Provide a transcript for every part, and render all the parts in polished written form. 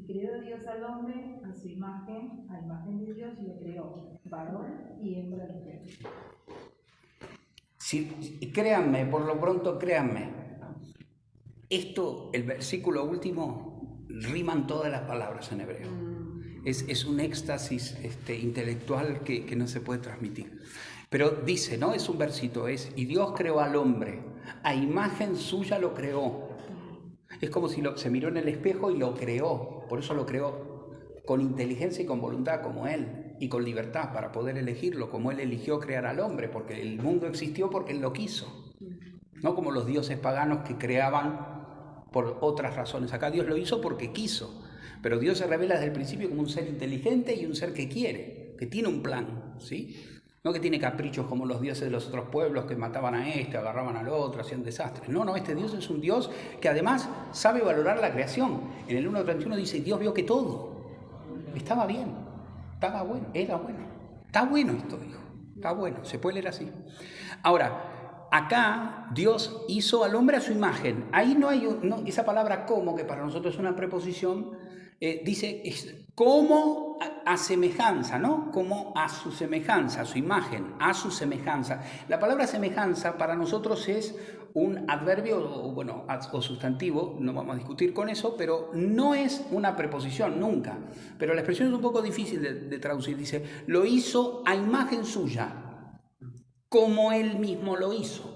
creó Dios al hombre a su imagen, a imagen de Dios lo creó, varón y hembra lo creó. Sí, créanme, por lo pronto créanme, esto, el versículo último, riman todas las palabras en hebreo. Es un éxtasis intelectual que no se puede transmitir. Pero dice, ¿no? Es un versito, y Dios creó al hombre, a imagen suya lo creó. Es como si se miró en el espejo y lo creó, por eso lo creó con inteligencia y con voluntad como Él, y con libertad para poder elegirlo, como Él eligió crear al hombre, porque el mundo existió porque Él lo quiso. No como los dioses paganos que creaban por otras razones. Acá Dios lo hizo porque quiso. Pero Dios se revela desde el principio como un ser inteligente y un ser que quiere, que tiene un plan, ¿sí? No que tiene caprichos como los dioses de los otros pueblos que mataban a agarraban al otro, hacían desastres. No, este Dios es un Dios que además sabe valorar la creación. En el 1.31 dice, Dios vio que todo estaba bien, estaba bueno, era bueno. Está bueno esto, dijo. Está bueno, se puede leer así. Ahora, acá Dios hizo al hombre a su imagen. Ahí no hay esa palabra como, que para nosotros es una preposición, dice como a semejanza, ¿no? Como a su semejanza, a su imagen, a su semejanza. La palabra semejanza para nosotros es un adverbio o sustantivo, no vamos a discutir con eso, pero no es una preposición, nunca. Pero la expresión es un poco difícil de traducir. Dice, lo hizo a imagen suya, como él mismo lo hizo.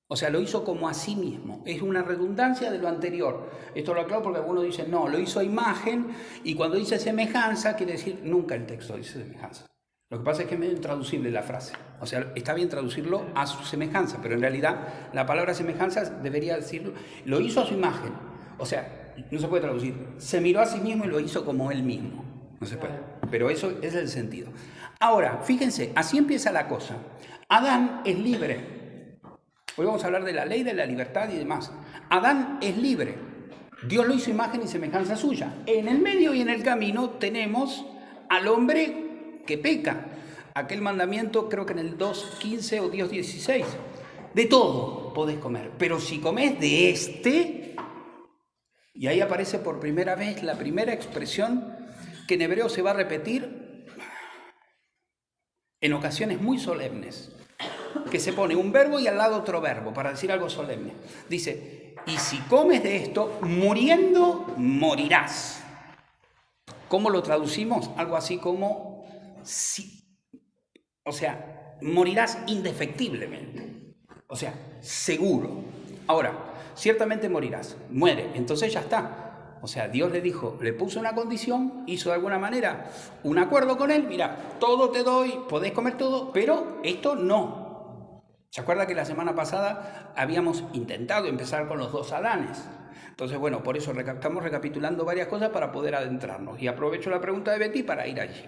O sea, lo hizo como a sí mismo. Es una redundancia de lo anterior. Esto lo aclaro porque algunos dicen, no, lo hizo a imagen, y cuando dice semejanza, quiere decir, nunca el texto dice semejanza. Lo que pasa es que es medio intraducible la frase. O sea, está bien traducirlo a su semejanza, pero en realidad la palabra semejanza debería decirlo, lo hizo a su imagen. O sea, no se puede traducir. Se miró a sí mismo y lo hizo como él mismo. No se puede. Pero eso es el sentido. Ahora, fíjense, así empieza la cosa. Adán es libre. Hoy vamos a hablar de la ley, de la libertad y demás. Adán es libre. Dios lo hizo imagen y semejanza suya. En el medio y en el camino tenemos al hombre que peca. Aquel mandamiento, creo que en el 2.15 o 2.16. De todo podés comer, pero si comés de este, y ahí aparece por primera vez la primera expresión que en hebreo se va a repetir en ocasiones muy solemnes, que se pone un verbo y al lado otro verbo para decir algo solemne. Dice, y si comes de esto, muriendo morirás. ¿Cómo lo traducimos? Algo así como, morirás indefectiblemente. O sea, seguro. Ahora, ciertamente morirás. Muere, entonces ya está. O sea, Dios le dijo, le puso una condición, hizo de alguna manera un acuerdo con él. Mira, todo te doy, podés comer todo, pero esto no. ¿Se acuerda que la semana pasada habíamos intentado empezar con los dos Adanes? Entonces, bueno, por eso estamos recapitulando varias cosas para poder adentrarnos. Y aprovecho la pregunta de Betty para ir allí.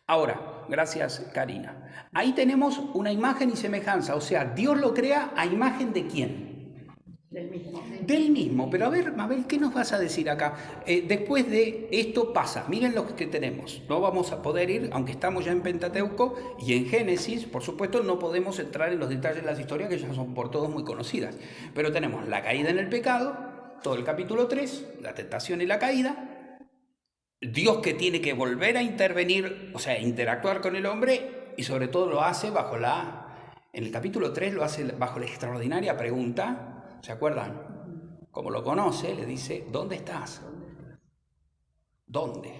Ahora, gracias Karina. Ahí tenemos una imagen y semejanza. O sea, Dios lo crea a imagen de ¿quién? Del mismo. Pero a ver, Mabel, ¿qué nos vas a decir acá? Después de esto pasa, miren lo que tenemos. No vamos a poder ir, aunque estamos ya en Pentateuco y en Génesis, por supuesto, no podemos entrar en los detalles de las historias que ya son por todos muy conocidas. Pero tenemos la caída en el pecado, todo el capítulo 3, la tentación y la caída. Dios que tiene que volver a intervenir, o sea, interactuar con el hombre, y sobre todo lo hace en el capítulo 3 lo hace bajo la extraordinaria pregunta. ¿Se acuerdan? Como lo conoce, le dice, ¿dónde estás? ¿Dónde?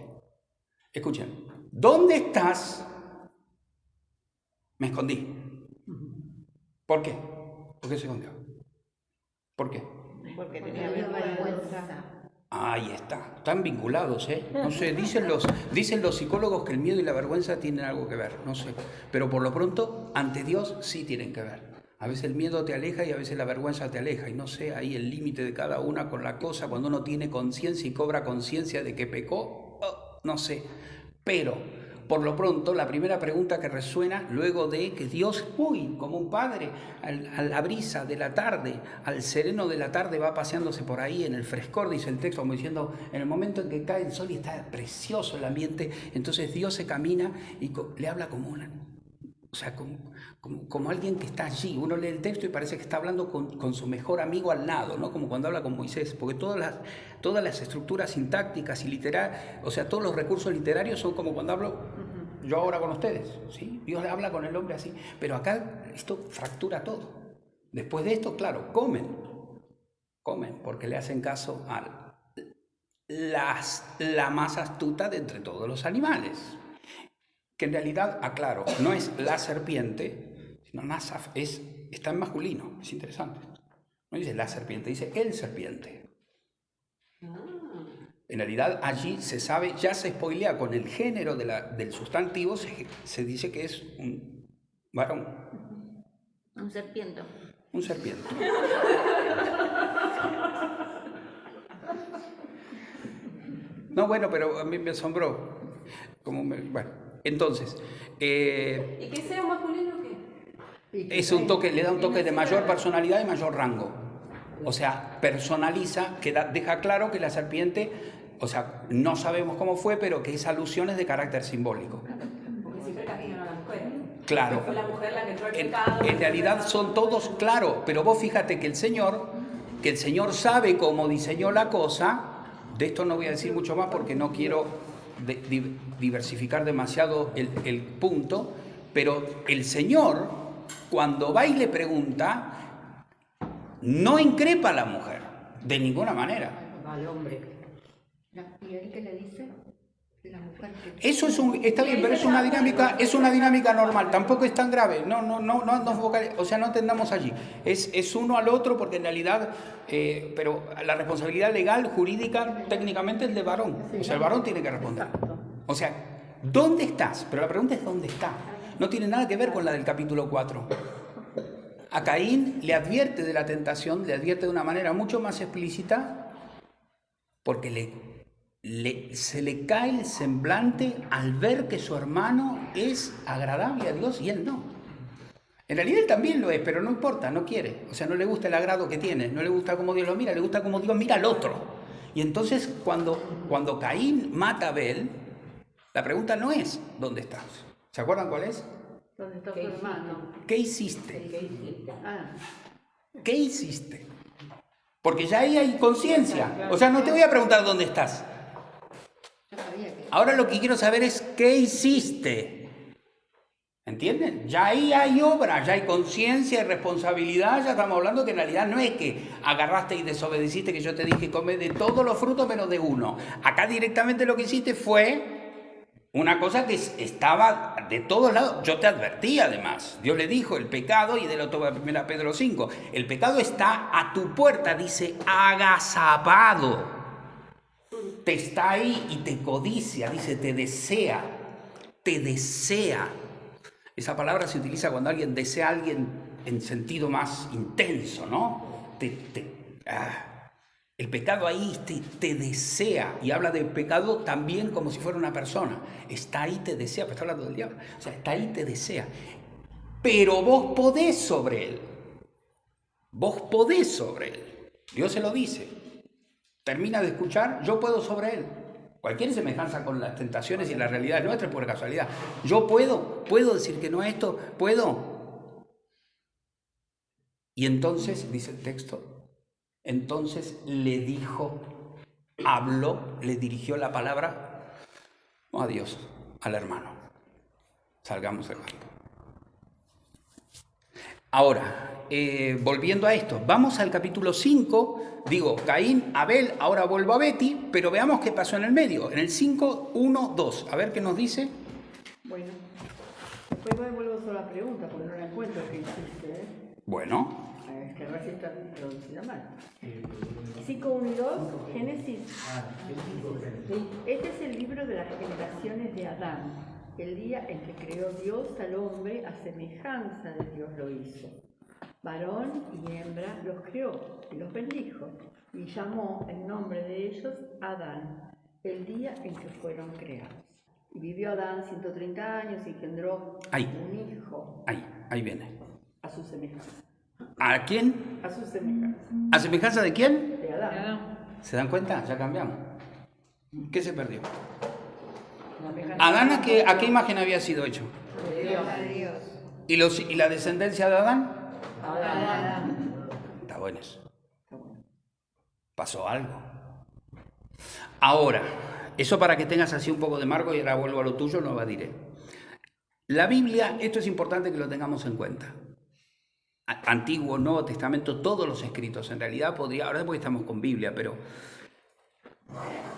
Escuchen, ¿dónde estás? Me escondí. ¿Por qué? ¿Por qué se escondió? ¿Por qué? Porque tenía vergüenza. Ahí está, están vinculados, ¿eh? No sé, dicen los psicólogos que el miedo y la vergüenza tienen algo que ver, no sé. Pero por lo pronto, ante Dios sí tienen que ver. A veces el miedo te aleja y a veces la vergüenza te aleja. Y no sé, ahí el límite de cada una con la cosa, cuando uno tiene conciencia y cobra conciencia de que pecó, no sé. Pero, por lo pronto, la primera pregunta que resuena luego de que Dios, como un padre, a la brisa de la tarde, al sereno de la tarde, va paseándose por ahí en el frescor, dice el texto, como diciendo, en el momento en que cae el sol y está precioso el ambiente, entonces Dios se camina y le habla como una... O sea, como alguien que está allí. Uno lee el texto y parece que está hablando con su mejor amigo al lado, ¿no? Como cuando habla con Moisés, porque todas las estructuras sintácticas y literarias, o sea, todos los recursos literarios son como cuando hablo yo ahora con ustedes, ¿sí? Dios le habla con el hombre así, pero acá esto fractura todo. Después de esto, claro, comen, porque le hacen caso a la más astuta de entre todos los animales. Que en realidad, aclaro, no es la serpiente, sino Nasaf, está en masculino, es interesante. No dice la serpiente, dice el serpiente. En realidad allí se sabe, ya se spoilea con el género del sustantivo, se dice que es un varón. Un serpiente. Un serpiente. No, bueno, pero a mí me asombró. Bueno. Entonces, ¿Y que sea masculino qué? es un toque, le da un toque de mayor personalidad y mayor rango. O sea, personaliza, deja claro que la serpiente, o sea, no sabemos cómo fue, pero que es alusiones de carácter simbólico. Porque siempre castigan a la mujer. Claro. Fue la mujer la que entró al pecado. En realidad son todos, claro, pero vos fíjate que el Señor sabe cómo diseñó la cosa. De esto no voy a decir mucho más porque no quiero diversificar demasiado el punto, pero el Señor, cuando va y le pregunta, no increpa a la mujer, de ninguna manera. Al hombre. ¿Y él qué le dice? La mujer que... Eso está bien, pero es una dinámica normal, tampoco es tan grave, no, o sea, no tendamos allí. Es uno al otro porque en realidad, pero la responsabilidad legal, jurídica, técnicamente es del varón. O sea, el varón tiene que responder. O sea, ¿dónde estás? Pero la pregunta es ¿dónde está? No tiene nada que ver con la del capítulo 4. A Caín le advierte de la tentación, le advierte de una manera mucho más explícita porque se le cae el semblante al ver que su hermano es agradable a Dios y él no. En realidad él también lo es, pero no importa, no quiere. O sea, no le gusta el agrado que tiene, no le gusta cómo Dios lo mira, le gusta cómo Dios mira al otro. Y entonces cuando Caín mata a Abel, la pregunta no es ¿dónde estás? ¿Se acuerdan cuál es? ¿Dónde está tu hermano? ¿Qué hiciste? ¿Qué hiciste? ¿Qué hiciste? Porque ya ahí hay conciencia. O sea, no te voy a preguntar dónde estás. Ahora lo que quiero saber es ¿qué hiciste? ¿Entienden? Ya ahí hay obra, ya hay conciencia y responsabilidad, ya estamos hablando que en realidad no es que agarraste y desobedeciste, que yo te dije come de todos los frutos menos de uno. Acá directamente lo que hiciste fue una cosa que estaba de todos lados. Yo te advertí además, Dios le dijo el pecado, y de lo toma 1 Pedro 5, el pecado está a tu puerta, dice agazapado. Te está ahí y te codicia, dice, te desea. Esa palabra se utiliza cuando alguien desea a alguien en sentido más intenso, ¿no? El pecado ahí te desea, y habla de pecado también como si fuera una persona. Está ahí, te desea, pero está hablando del diablo. O sea, está ahí, te desea. Pero vos podés sobre él. Dios se lo dice. Termina de escuchar, yo puedo sobre él. Cualquier semejanza con las tentaciones y la realidad nuestra es por casualidad. Yo puedo decir que no a esto, puedo. Y entonces, dice el texto, entonces le dijo, habló, le dirigió la palabra, no a Dios, al hermano. Salgamos del barco. Ahora, volviendo a esto, vamos al capítulo 5, digo, Caín, Abel, ahora vuelvo a Betty, pero veamos qué pasó en el medio, en el 5, 1, 2, a ver qué nos dice. Bueno, después me vuelvo solo la pregunta, porque no la encuentro que hiciste, ¿eh? Bueno. Es que a ver si está traducida mal. 5, 1 y 2, Génesis. Este es el libro de las generaciones de Adán. El día en que creó Dios al hombre, a semejanza de Dios lo hizo. Varón y hembra los creó y los bendijo, y llamó el nombre de ellos Adán, el día en que fueron creados. Y vivió Adán 130 años y engendró un hijo. Ahí viene. A su semejanza. ¿A quién? A su semejanza. ¿A semejanza de quién? De Adán. ¿Se dan cuenta? Ya cambiamos. ¿Qué se perdió? Adán, ¿a qué imagen había sido hecho? De Dios. ¿Y la descendencia de Adán? Adán. Está bueno eso. Pasó algo. Ahora, eso para que tengas así un poco de marco y ahora vuelvo a lo tuyo, no lo diré. La Biblia, esto es importante que lo tengamos en cuenta. Antiguo, Nuevo Testamento, todos los escritos, en realidad podría, ahora porque estamos con Biblia, pero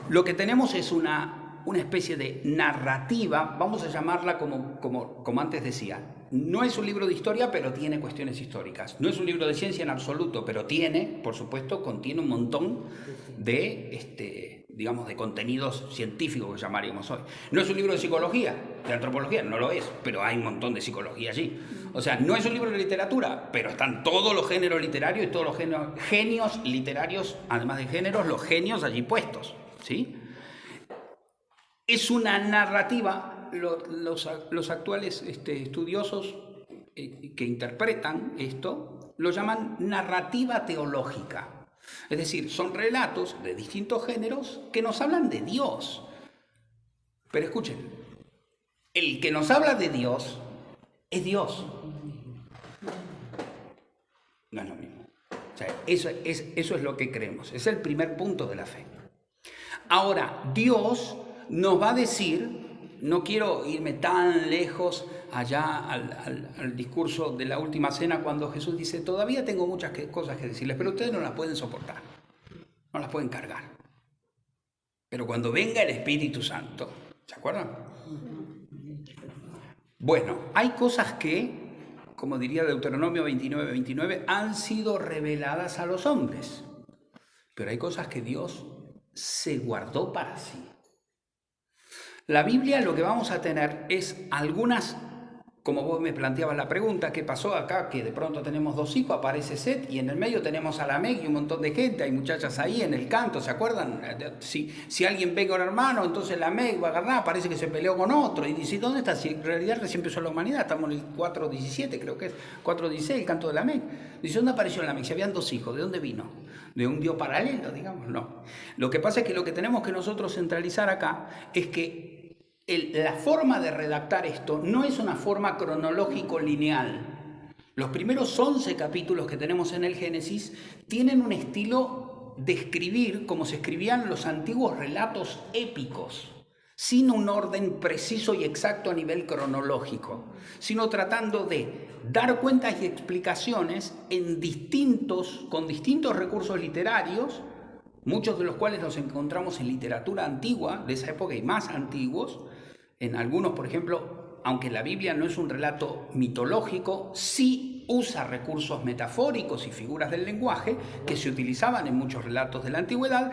lo que tenemos es una especie de narrativa, vamos a llamarla como antes decía. No es un libro de historia, pero tiene cuestiones históricas. No es un libro de ciencia en absoluto, pero tiene, por supuesto, contiene un montón de, digamos, de contenidos científicos que llamaríamos hoy. No es un libro de psicología, de antropología, no lo es, pero hay un montón de psicología allí. O sea, no es un libro de literatura, pero están todos los géneros literarios y todos los genios literarios, además de géneros, los genios allí puestos, ¿sí? Es una narrativa. Los actuales estudiosos que interpretan esto lo llaman narrativa teológica. Es decir, son relatos de distintos géneros que nos hablan de Dios. Pero escuchen, el que nos habla de Dios es Dios. No es lo mismo. O sea, eso es lo que creemos. Es el primer punto de la fe. Ahora, Dios nos va a decir... No quiero irme tan lejos allá al discurso de la última cena cuando Jesús dice, todavía tengo muchas cosas que decirles, pero ustedes no las pueden soportar, no las pueden cargar. Pero cuando venga el Espíritu Santo, ¿se acuerdan? Bueno, hay cosas que, como diría Deuteronomio 29:29, han sido reveladas a los hombres, pero hay cosas que Dios se guardó para sí. La Biblia lo que vamos a tener es algunas, como vos me planteabas la pregunta, ¿qué pasó acá? Que de pronto tenemos 2 hijos, aparece Set y en el medio tenemos a Lamec y un montón de gente, hay muchachas ahí en el canto, ¿se acuerdan? Si alguien ve con hermano, entonces Lamec va a agarrar, parece que se peleó con otro y dice, ¿dónde está? Si en realidad recién empezó la humanidad, estamos en el 4:17 creo que es, 4:16, el canto de Lamec. Dice, ¿dónde apareció Lamec? Si habían 2 hijos, ¿de dónde vino? ¿De un Dios paralelo, digamos? No. Lo que pasa es que lo que tenemos que nosotros centralizar acá es que la forma de redactar esto no es una forma cronológico lineal. Los primeros 11 capítulos que tenemos en el Génesis tienen un estilo de escribir como se escribían los antiguos relatos épicos, sin un orden preciso y exacto a nivel cronológico, sino tratando de dar cuentas y explicaciones con distintos recursos literarios, muchos de los cuales los encontramos en literatura antigua, de esa época y más antiguos. En algunos, por ejemplo, aunque la Biblia no es un relato mitológico, sí usa recursos metafóricos y figuras del lenguaje que se utilizaban en muchos relatos de la antigüedad.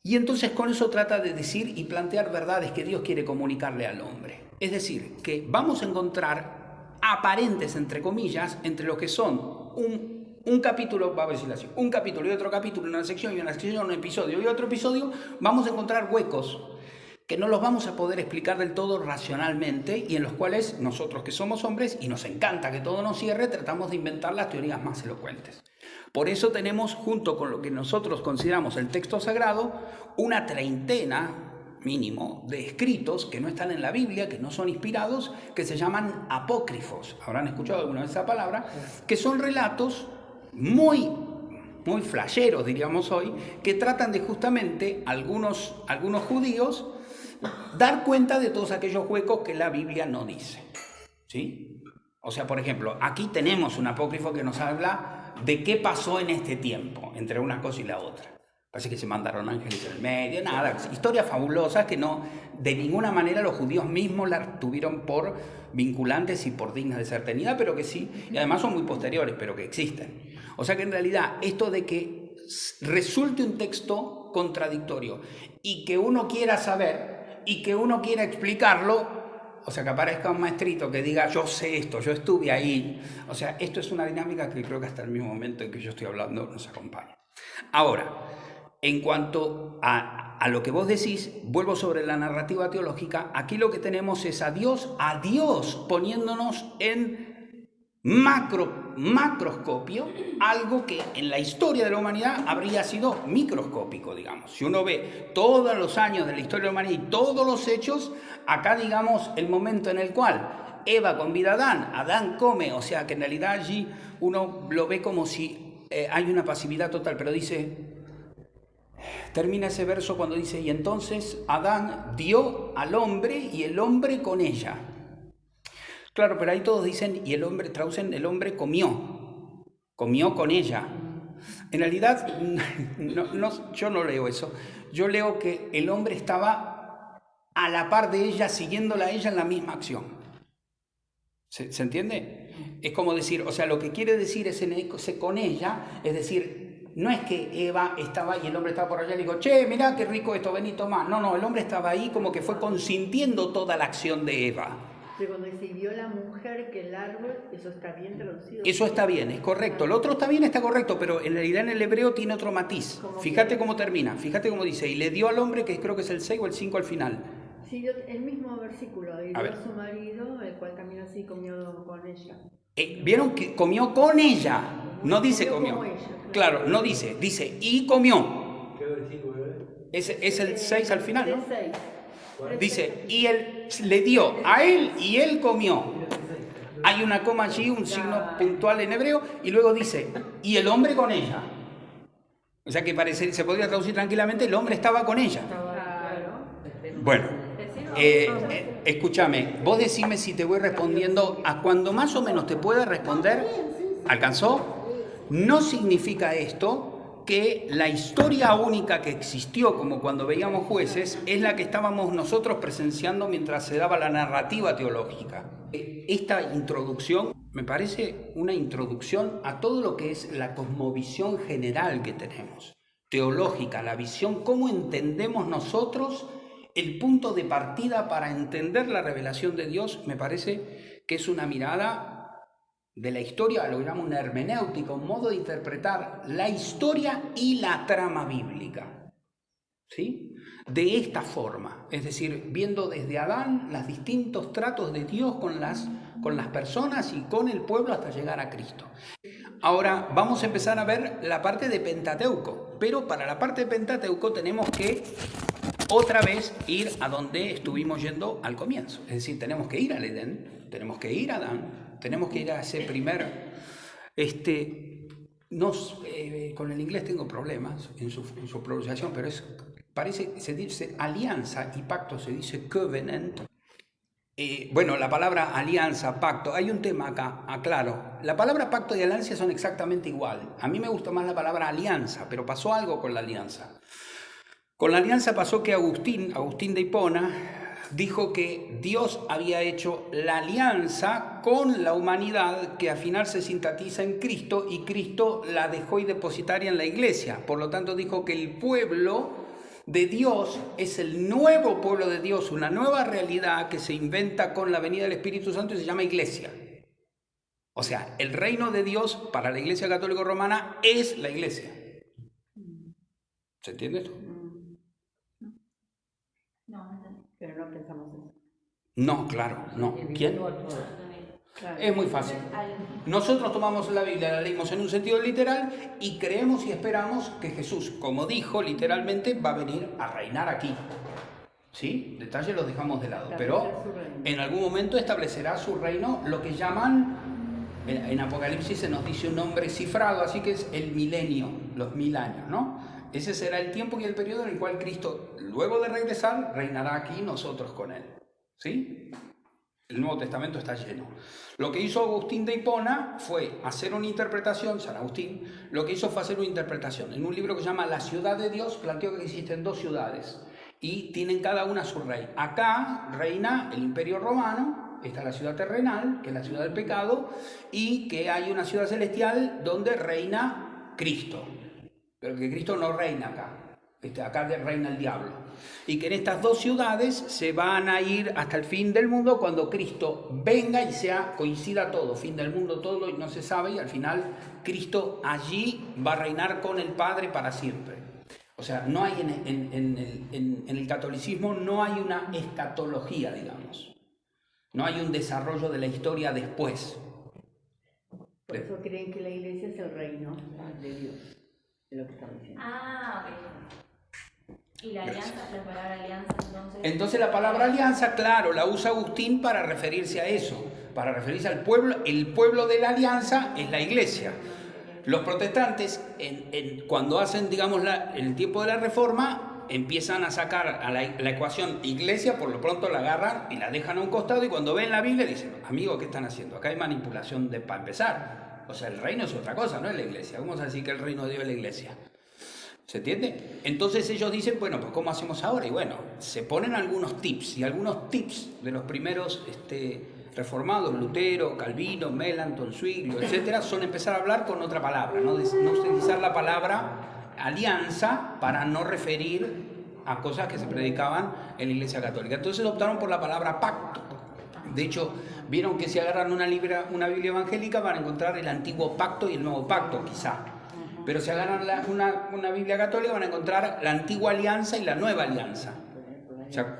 Y entonces con eso trata de decir y plantear verdades que Dios quiere comunicarle al hombre. Es decir, que vamos a encontrar aparentes, entre comillas, entre lo que son un capítulo, vamos a decirlo así, un capítulo y otro capítulo, una sección y una sección, un episodio y otro episodio, vamos a encontrar huecos que no los vamos a poder explicar del todo racionalmente y en los cuales nosotros que somos hombres y nos encanta que todo nos cierre, tratamos de inventar las teorías más elocuentes. Por eso tenemos, junto con lo que nosotros consideramos el texto sagrado, una treintena mínimo de escritos que no están en la Biblia, que no son inspirados, que se llaman apócrifos. Habrán escuchado alguna vez esa palabra, que son relatos muy flasheros, diríamos hoy, que tratan de justamente algunos judíos dar cuenta de todos aquellos huecos que la Biblia no dice, ¿sí? O sea, por ejemplo, aquí tenemos un apócrifo que nos habla de qué pasó en este tiempo, entre una cosa y la otra. Parece que se mandaron ángeles en el medio, nada, historias fabulosas que no, de ninguna manera los judíos mismos las tuvieron por vinculantes y por dignas de ser tenidas, pero que sí, y además son muy posteriores, pero que existen. O sea que en realidad esto de que resulte un texto contradictorio y que uno quiera saber y que uno quiera explicarlo, o sea que aparezca un maestrito que diga yo sé esto, yo estuve ahí, o sea, esto es una dinámica que creo que hasta el mismo momento en que yo estoy hablando nos acompaña. Ahora, en cuanto a lo que vos decís, vuelvo sobre la narrativa teológica, aquí lo que tenemos es a Dios poniéndonos en macroscopio, algo que en la historia de la humanidad habría sido microscópico, digamos. Si uno ve todos los años de la historia de la humanidad y todos los hechos, acá digamos el momento en el cual Eva convida a Adán, Adán come, o sea que en realidad allí uno lo ve como si hay una pasividad total, pero dice, termina ese verso cuando dice, y entonces Adán dio al hombre y el hombre con ella. Claro, pero ahí todos dicen, y el hombre, traducen, el hombre comió con ella. En realidad, yo no leo eso. Yo leo que el hombre estaba a la par de ella, siguiéndola a ella en la misma acción. ¿Se entiende? Es como decir, o sea, lo que quiere decir ese con ella, es decir, no es que Eva estaba y el hombre estaba por allá y le dijo, che, mirá qué rico esto, vení, tomá. No, el hombre estaba ahí como que fue consintiendo toda la acción de Eva. Pero cuando dice, vio la mujer que el árbol, eso está bien traducido. Eso está bien, es correcto. El otro está bien, está correcto, pero en realidad en el hebreo tiene otro matiz. Fíjate cómo termina, fíjate cómo dice, y le dio al hombre, que creo que es el 6 o el 5 al final. Sí, el mismo versículo, y dio a su marido, el cual también así comió con ella. ¿Vieron que comió con ella? No dice comió. Como ella, claro, no dice y comió. ¿Qué versículo es? Es el 6 al final, ¿no? 6. Dice, y él le dio a él y él comió. Hay una coma allí, un signo puntual en hebreo, y luego dice, y el hombre con ella. O sea que se podría traducir tranquilamente, el hombre estaba con ella. Bueno, escúchame, vos decime si te voy respondiendo a cuando más o menos te pueda responder. ¿Alcanzó? No significa esto que la historia única que existió, como cuando veíamos Jueces, es la que estábamos nosotros presenciando mientras se daba la narrativa teológica. Esta introducción me parece una introducción a todo lo que es la cosmovisión general que tenemos, teológica, la visión, cómo entendemos nosotros el punto de partida para entender la revelación de Dios. Me parece que es una mirada de la historia, lo llamo una hermenéutica, un modo de interpretar la historia y la trama bíblica, ¿sí? De esta forma, es decir, viendo desde Adán los distintos tratos de Dios con las personas y con el pueblo hasta llegar a Cristo. Ahora vamos a empezar a ver la parte de Pentateuco, pero para la parte de Pentateuco tenemos que otra vez ir a donde estuvimos yendo al comienzo, es decir, tenemos que ir al Edén, tenemos que ir a Adán, tenemos que ir a ese primer, con el inglés tengo problemas en su pronunciación, pero se dice alianza y pacto, se dice covenant. Bueno, la palabra alianza, pacto, hay un tema acá, aclaro. La palabra pacto y alianza son exactamente igual. A mí me gusta más la palabra alianza, pero pasó algo con la alianza. Con la alianza pasó que Agustín de Hipona, dijo que Dios había hecho la alianza con la humanidad que al final se sintetiza en Cristo y Cristo la dejó y depositaria en la iglesia. Por lo tanto dijo que el pueblo de Dios es el nuevo pueblo de Dios, una nueva realidad que se inventa con la venida del Espíritu Santo y se llama iglesia. O sea, el reino de Dios para la Iglesia Católica Romana es la iglesia. ¿Se entiende esto? Pero no pensamos eso. No, claro, no. ¿Quién? Es muy fácil. Nosotros tomamos la Biblia, la leímos en un sentido literal y creemos y esperamos que Jesús, como dijo literalmente, va a venir a reinar aquí. ¿Sí? Detalles los dejamos de lado, pero en algún momento establecerá su reino, lo que llaman, en Apocalipsis se nos dice un nombre cifrado, así que es el milenio, los 1000 años, ¿no? Ese será el tiempo y el periodo en el cual Cristo, luego de regresar, reinará aquí nosotros con Él. ¿Sí? El Nuevo Testamento está lleno. Lo que hizo Agustín de Hipona fue hacer una interpretación, San Agustín, lo que hizo fue hacer una interpretación. En un libro que se llama La ciudad de Dios, planteó que existen 2 ciudades y tienen cada una su rey. Acá reina el Imperio Romano, está la ciudad terrenal, que es la ciudad del pecado, y que hay una ciudad celestial donde reina Cristo. Pero que Cristo no reina acá, acá reina el diablo. Y que en estas 2 ciudades se van a ir hasta el fin del mundo cuando Cristo venga y coincida todo, fin del mundo, todo y no se sabe, y al final Cristo allí va a reinar con el Padre para siempre. O sea, no hay en el catolicismo no hay una escatología, digamos. No hay un desarrollo de la historia después. Por eso creen que la iglesia es el reino de Dios. De lo que estamos diciendo. Ah, ok. ¿Y la alianza, la palabra alianza entonces? Entonces la palabra alianza, claro, la usa Agustín para referirse a eso. para referirse al pueblo. El pueblo de la alianza es la iglesia. Los protestantes, cuando hacen, digamos, el tiempo de la Reforma, empiezan a sacar a la ecuación iglesia, por lo pronto la agarran y la dejan a un costado, y cuando ven la Biblia dicen, amigo, ¿qué están haciendo? Acá hay manipulación para empezar. O sea, el reino es otra cosa, no es la iglesia. Vamos a decir que el reino de Dios es la iglesia. ¿Se entiende? Entonces ellos dicen, bueno, pues ¿cómo hacemos ahora? Y bueno, se ponen algunos tips, y algunos tips de los primeros reformados, Lutero, Calvino, Melanchthon, Zwinglio, etcétera, son empezar a hablar con otra palabra, no utilizar la palabra alianza para no referir a cosas que se predicaban en la Iglesia Católica. Entonces optaron por la palabra pacto. De hecho, vieron que si agarran una Biblia evangélica van a encontrar el antiguo pacto y el nuevo pacto, quizá. Pero si agarran una Biblia católica van a encontrar la antigua alianza y la nueva alianza. O sea,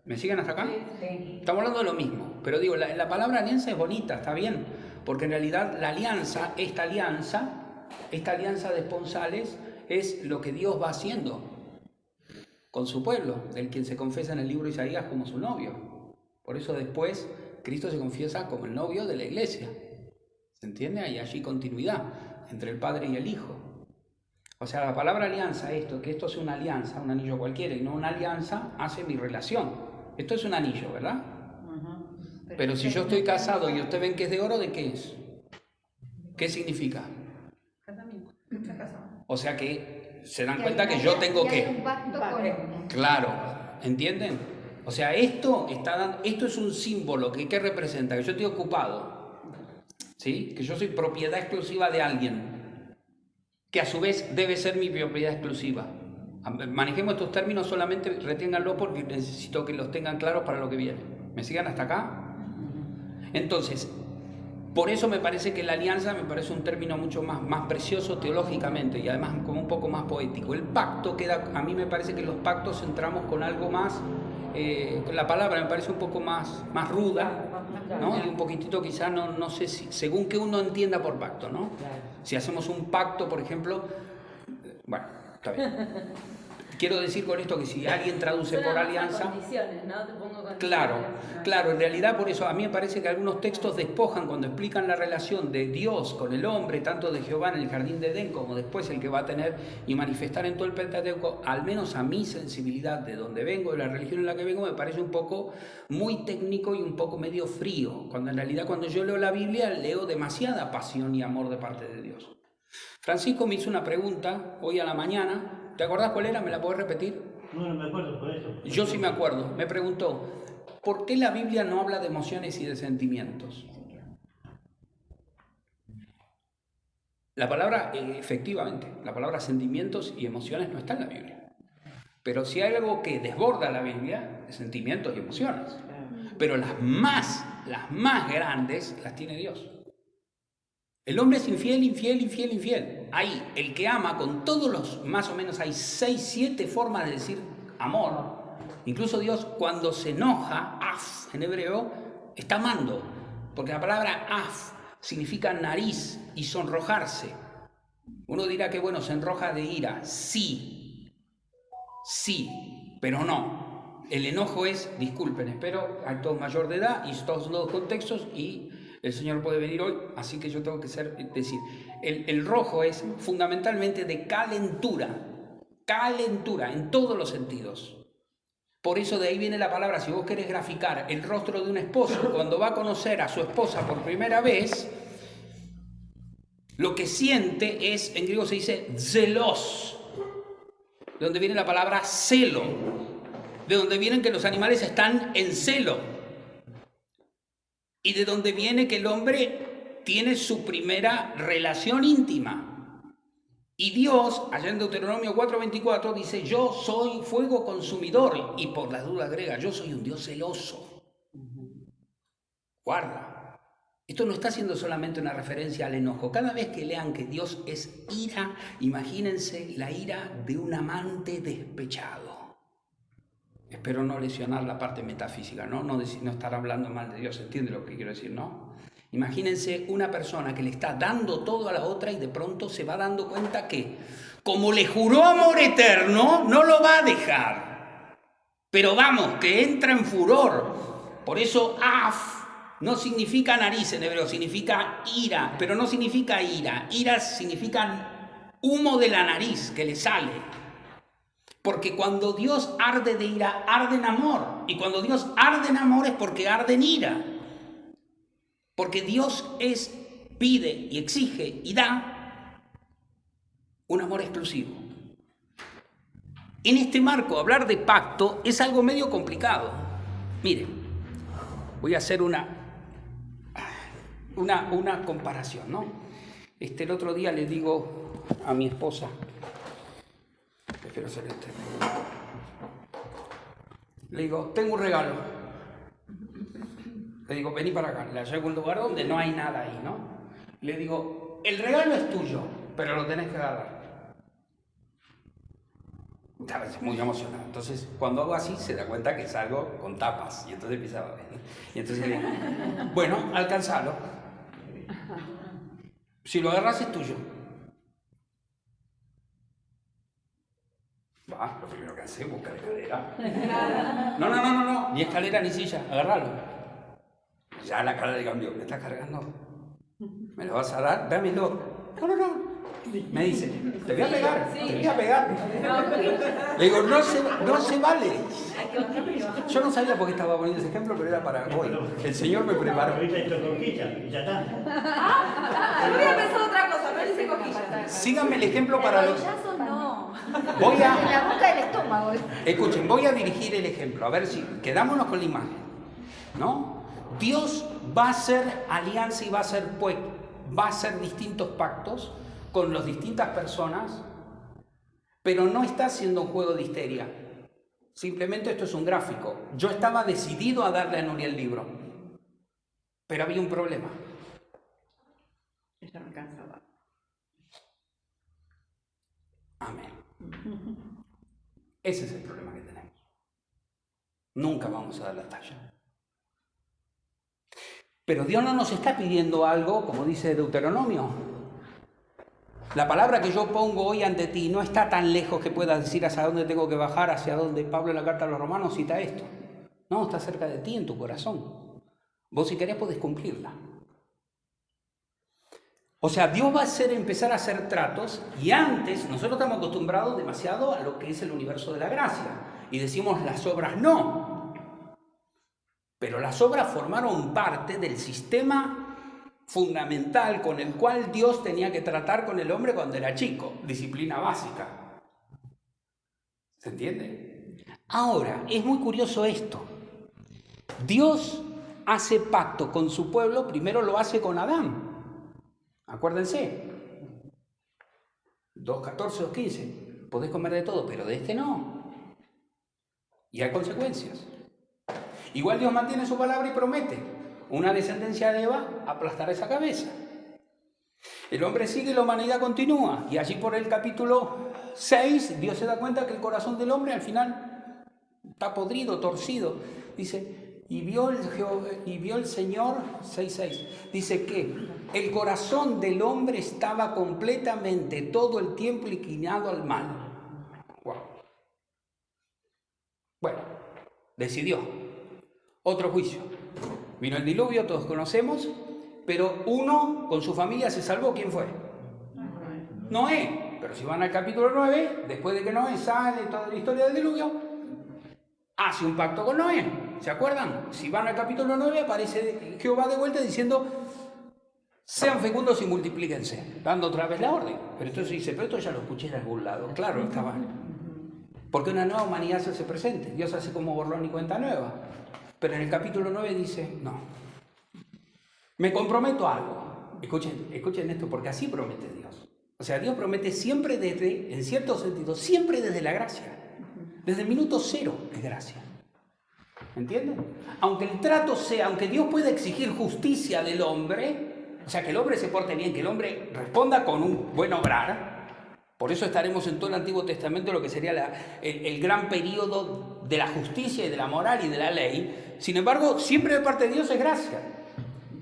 ¿me siguen hasta acá? Estamos hablando de lo mismo. Pero digo, la palabra alianza es bonita, está bien. Porque en realidad la alianza, esta alianza de esponsales, es lo que Dios va haciendo con su pueblo, del quien se confiesa en el libro de Isaías como su novio. Por eso después Cristo se confiesa como el novio de la iglesia. ¿Se entiende? Hay allí continuidad entre el Padre y el Hijo. O sea, la palabra alianza, que esto sea una alianza, un anillo cualquiera, y no una alianza, hace mi relación. Esto es un anillo, ¿verdad? Pero si yo estoy casado y ustedes ven que es de oro, ¿de qué es? ¿Qué significa? O sea que se dan cuenta que yo tengo que... Claro, ¿entienden? O sea, esto es un símbolo que representa que yo estoy ocupado. ¿Sí? Que yo soy propiedad exclusiva de alguien, que a su vez debe ser mi propiedad exclusiva. Manejemos estos términos, solamente reténganlo porque necesito que los tengan claros para lo que viene. ¿Me sigan hasta acá? Entonces, por eso me parece que la alianza me parece un término mucho más precioso teológicamente y además como un poco más poético. El pacto a mí me parece que los pactos entramos con algo más, la palabra me parece un poco más ruda, ¿no? Y un poquitito quizá, no sé si, según que uno entienda por pacto, ¿no? Si hacemos un pacto, por ejemplo, bueno, está bien. Quiero decir con esto que si alguien traduce por alianza... Condiciones, ¿no? Te pongo condiciones. Claro, en realidad por eso a mí me parece que algunos textos despojan cuando explican la relación de Dios con el hombre, tanto de Jehová en el jardín de Edén como después el que va a tener y manifestar en todo el Pentateuco, al menos a mi sensibilidad de donde vengo, de la religión en la que vengo, me parece un poco muy técnico y un poco medio frío, cuando en realidad cuando yo leo la Biblia leo demasiada pasión y amor de parte de Dios. Francisco me hizo una pregunta hoy a la mañana. ¿Te acordás cuál era? ¿Me la podés repetir? No me acuerdo por eso. Yo sí me acuerdo. Me preguntó, ¿por qué la Biblia no habla de emociones y de sentimientos? La palabra, efectivamente, la palabra sentimientos y emociones no está en la Biblia. Pero si hay algo que desborda la Biblia, es sentimientos y emociones. Pero las más grandes las tiene Dios. El hombre es infiel. Hay el que ama con todos los, más o menos hay 6, 7 formas de decir amor. Incluso Dios cuando se enoja, af en hebreo, está amando. Porque la palabra af significa nariz y sonrojarse. Uno dirá que bueno, se enroja de ira. Sí, pero no. El enojo es, disculpen, espero, acto mayor de edad y todos los contextos y... El Señor puede venir hoy, así que yo tengo que decir, el rojo es fundamentalmente de calentura en todos los sentidos. Por eso de ahí viene la palabra, si vos querés graficar el rostro de un esposo cuando va a conocer a su esposa por primera vez, lo que siente es, en griego se dice zelos, de donde viene la palabra celo, de donde vienen que los animales están en celo. Y de donde viene que el hombre tiene su primera relación íntima. Y Dios, allá en Deuteronomio 4:24, dice, yo soy fuego consumidor. Y por las dudas griegas, yo soy un Dios celoso. Guarda. Esto no está siendo solamente una referencia al enojo. Cada vez que lean que Dios es ira, imagínense la ira de un amante despechado. Espero no lesionar la parte metafísica, no estar hablando mal de Dios, ¿entiende lo que quiero decir, no? Imagínense una persona que le está dando todo a la otra y de pronto se va dando cuenta que, como le juró amor eterno, no lo va a dejar. Pero vamos, que entra en furor. Por eso, no significa nariz en hebreo, significa ira, pero no significa ira. Ira significa humo de la nariz que le sale. Porque cuando Dios arde de ira, arde en amor. Y cuando Dios arde en amor es porque arde en ira. Porque Dios pide y exige y da un amor exclusivo. En este marco, hablar de pacto es algo medio complicado. Miren, voy a hacer una comparación, ¿no? El otro día le digo a mi esposa, prefiero hacer le digo, tengo un regalo. Le digo, vení para acá. La llevo a un lugar donde no hay nada ahí, ¿no? Le digo, el regalo es tuyo, pero lo tenés que agarrar. Estaba muy emocionado. Entonces, cuando hago así, se da cuenta que salgo con tapas. Y entonces empieza a ver. Y entonces le digo, bueno, alcanzalo. Si lo agarras es tuyo. Va, lo primero que hace es buscar escalera. No, ni escalera ni silla, agárralo. Ya la cara le cambió, ¿me estás cargando? ¿Me lo vas a dar? Dámelo. No. Me dice, te voy a pegar, te voy a pegar. Le digo, no se vale. Yo no sabía por qué estaba poniendo ese ejemplo, pero era para hoy. El Señor me preparó. Ahorita hizo cosquilla y ya está. Yo había pensado otra cosa, pero dice cosquilla. Síganme el ejemplo para los... no. Voy En a... la boca del estómago. Escuchen, voy a dirigir el ejemplo, a ver si... Quedámonos con la imagen, ¿no? Dios va a hacer alianza y va a hacer distintos pactos con las distintas personas, pero no está haciendo un juego de histeria. Simplemente esto es un gráfico. Yo estaba decidido a darle a Nuria el libro, pero había un problema. Ella no alcanzaba. Amén. Ese es el problema que tenemos. Nunca vamos a dar la talla. Pero Dios no nos está pidiendo algo, como dice Deuteronomio. La palabra que yo pongo hoy ante ti no está tan lejos que puedas decir hacia dónde tengo que bajar, hacia dónde Pablo en la carta a los Romanos cita esto. No, está cerca de ti, en tu corazón. Vos si querés podés cumplirla. O sea, Dios va a empezar a hacer tratos y antes nosotros estamos acostumbrados demasiado a lo que es el universo de la gracia y decimos las obras no. Pero las obras formaron parte del sistema fundamental con el cual Dios tenía que tratar con el hombre cuando era chico, disciplina básica. ¿Se entiende? Ahora, es muy curioso esto. Dios hace pacto con su pueblo, primero lo hace con Adán. Acuérdense. 2.14, 2.15. Podés comer de todo, pero de este no. Y hay consecuencias. Igual Dios mantiene su palabra y promete. Una descendencia de Eva aplastará esa cabeza. El hombre sigue y la humanidad continúa. Y allí por el capítulo 6, Dios se da cuenta que el corazón del hombre al final está podrido, torcido. Dice, y vio el Señor, 6.6, dice que el corazón del hombre estaba completamente todo el tiempo inclinado al mal. Wow. Bueno, decidió. Otro juicio. Vino el diluvio, todos conocemos, pero uno con su familia se salvó. ¿Quién fue? Noé. Pero si van al capítulo 9, después de que Noé sale toda la historia del diluvio, hace un pacto con Noé. ¿Se acuerdan? Si van al capítulo 9, aparece Jehová de vuelta diciendo, sean fecundos y multiplíquense, dando otra vez la orden. Pero entonces dice, pero esto ya lo escuché de algún lado. Claro, está mal. Porque una nueva humanidad se hace presente. Dios hace como borrón y cuenta nueva. Pero en el capítulo 9 dice, no, me comprometo a algo. Escuchen esto, porque así promete Dios. O sea, Dios promete siempre en cierto sentido, siempre desde la gracia. Desde el minuto cero es gracia. ¿Entienden? Aunque el trato sea, aunque Dios pueda exigir justicia del hombre, o sea, que el hombre se porte bien, que el hombre responda con un buen obrar. Por eso estaremos en todo el Antiguo Testamento lo que sería el gran periodo de la justicia y de la moral y de la ley. Sin embargo, siempre de parte de Dios es gracia.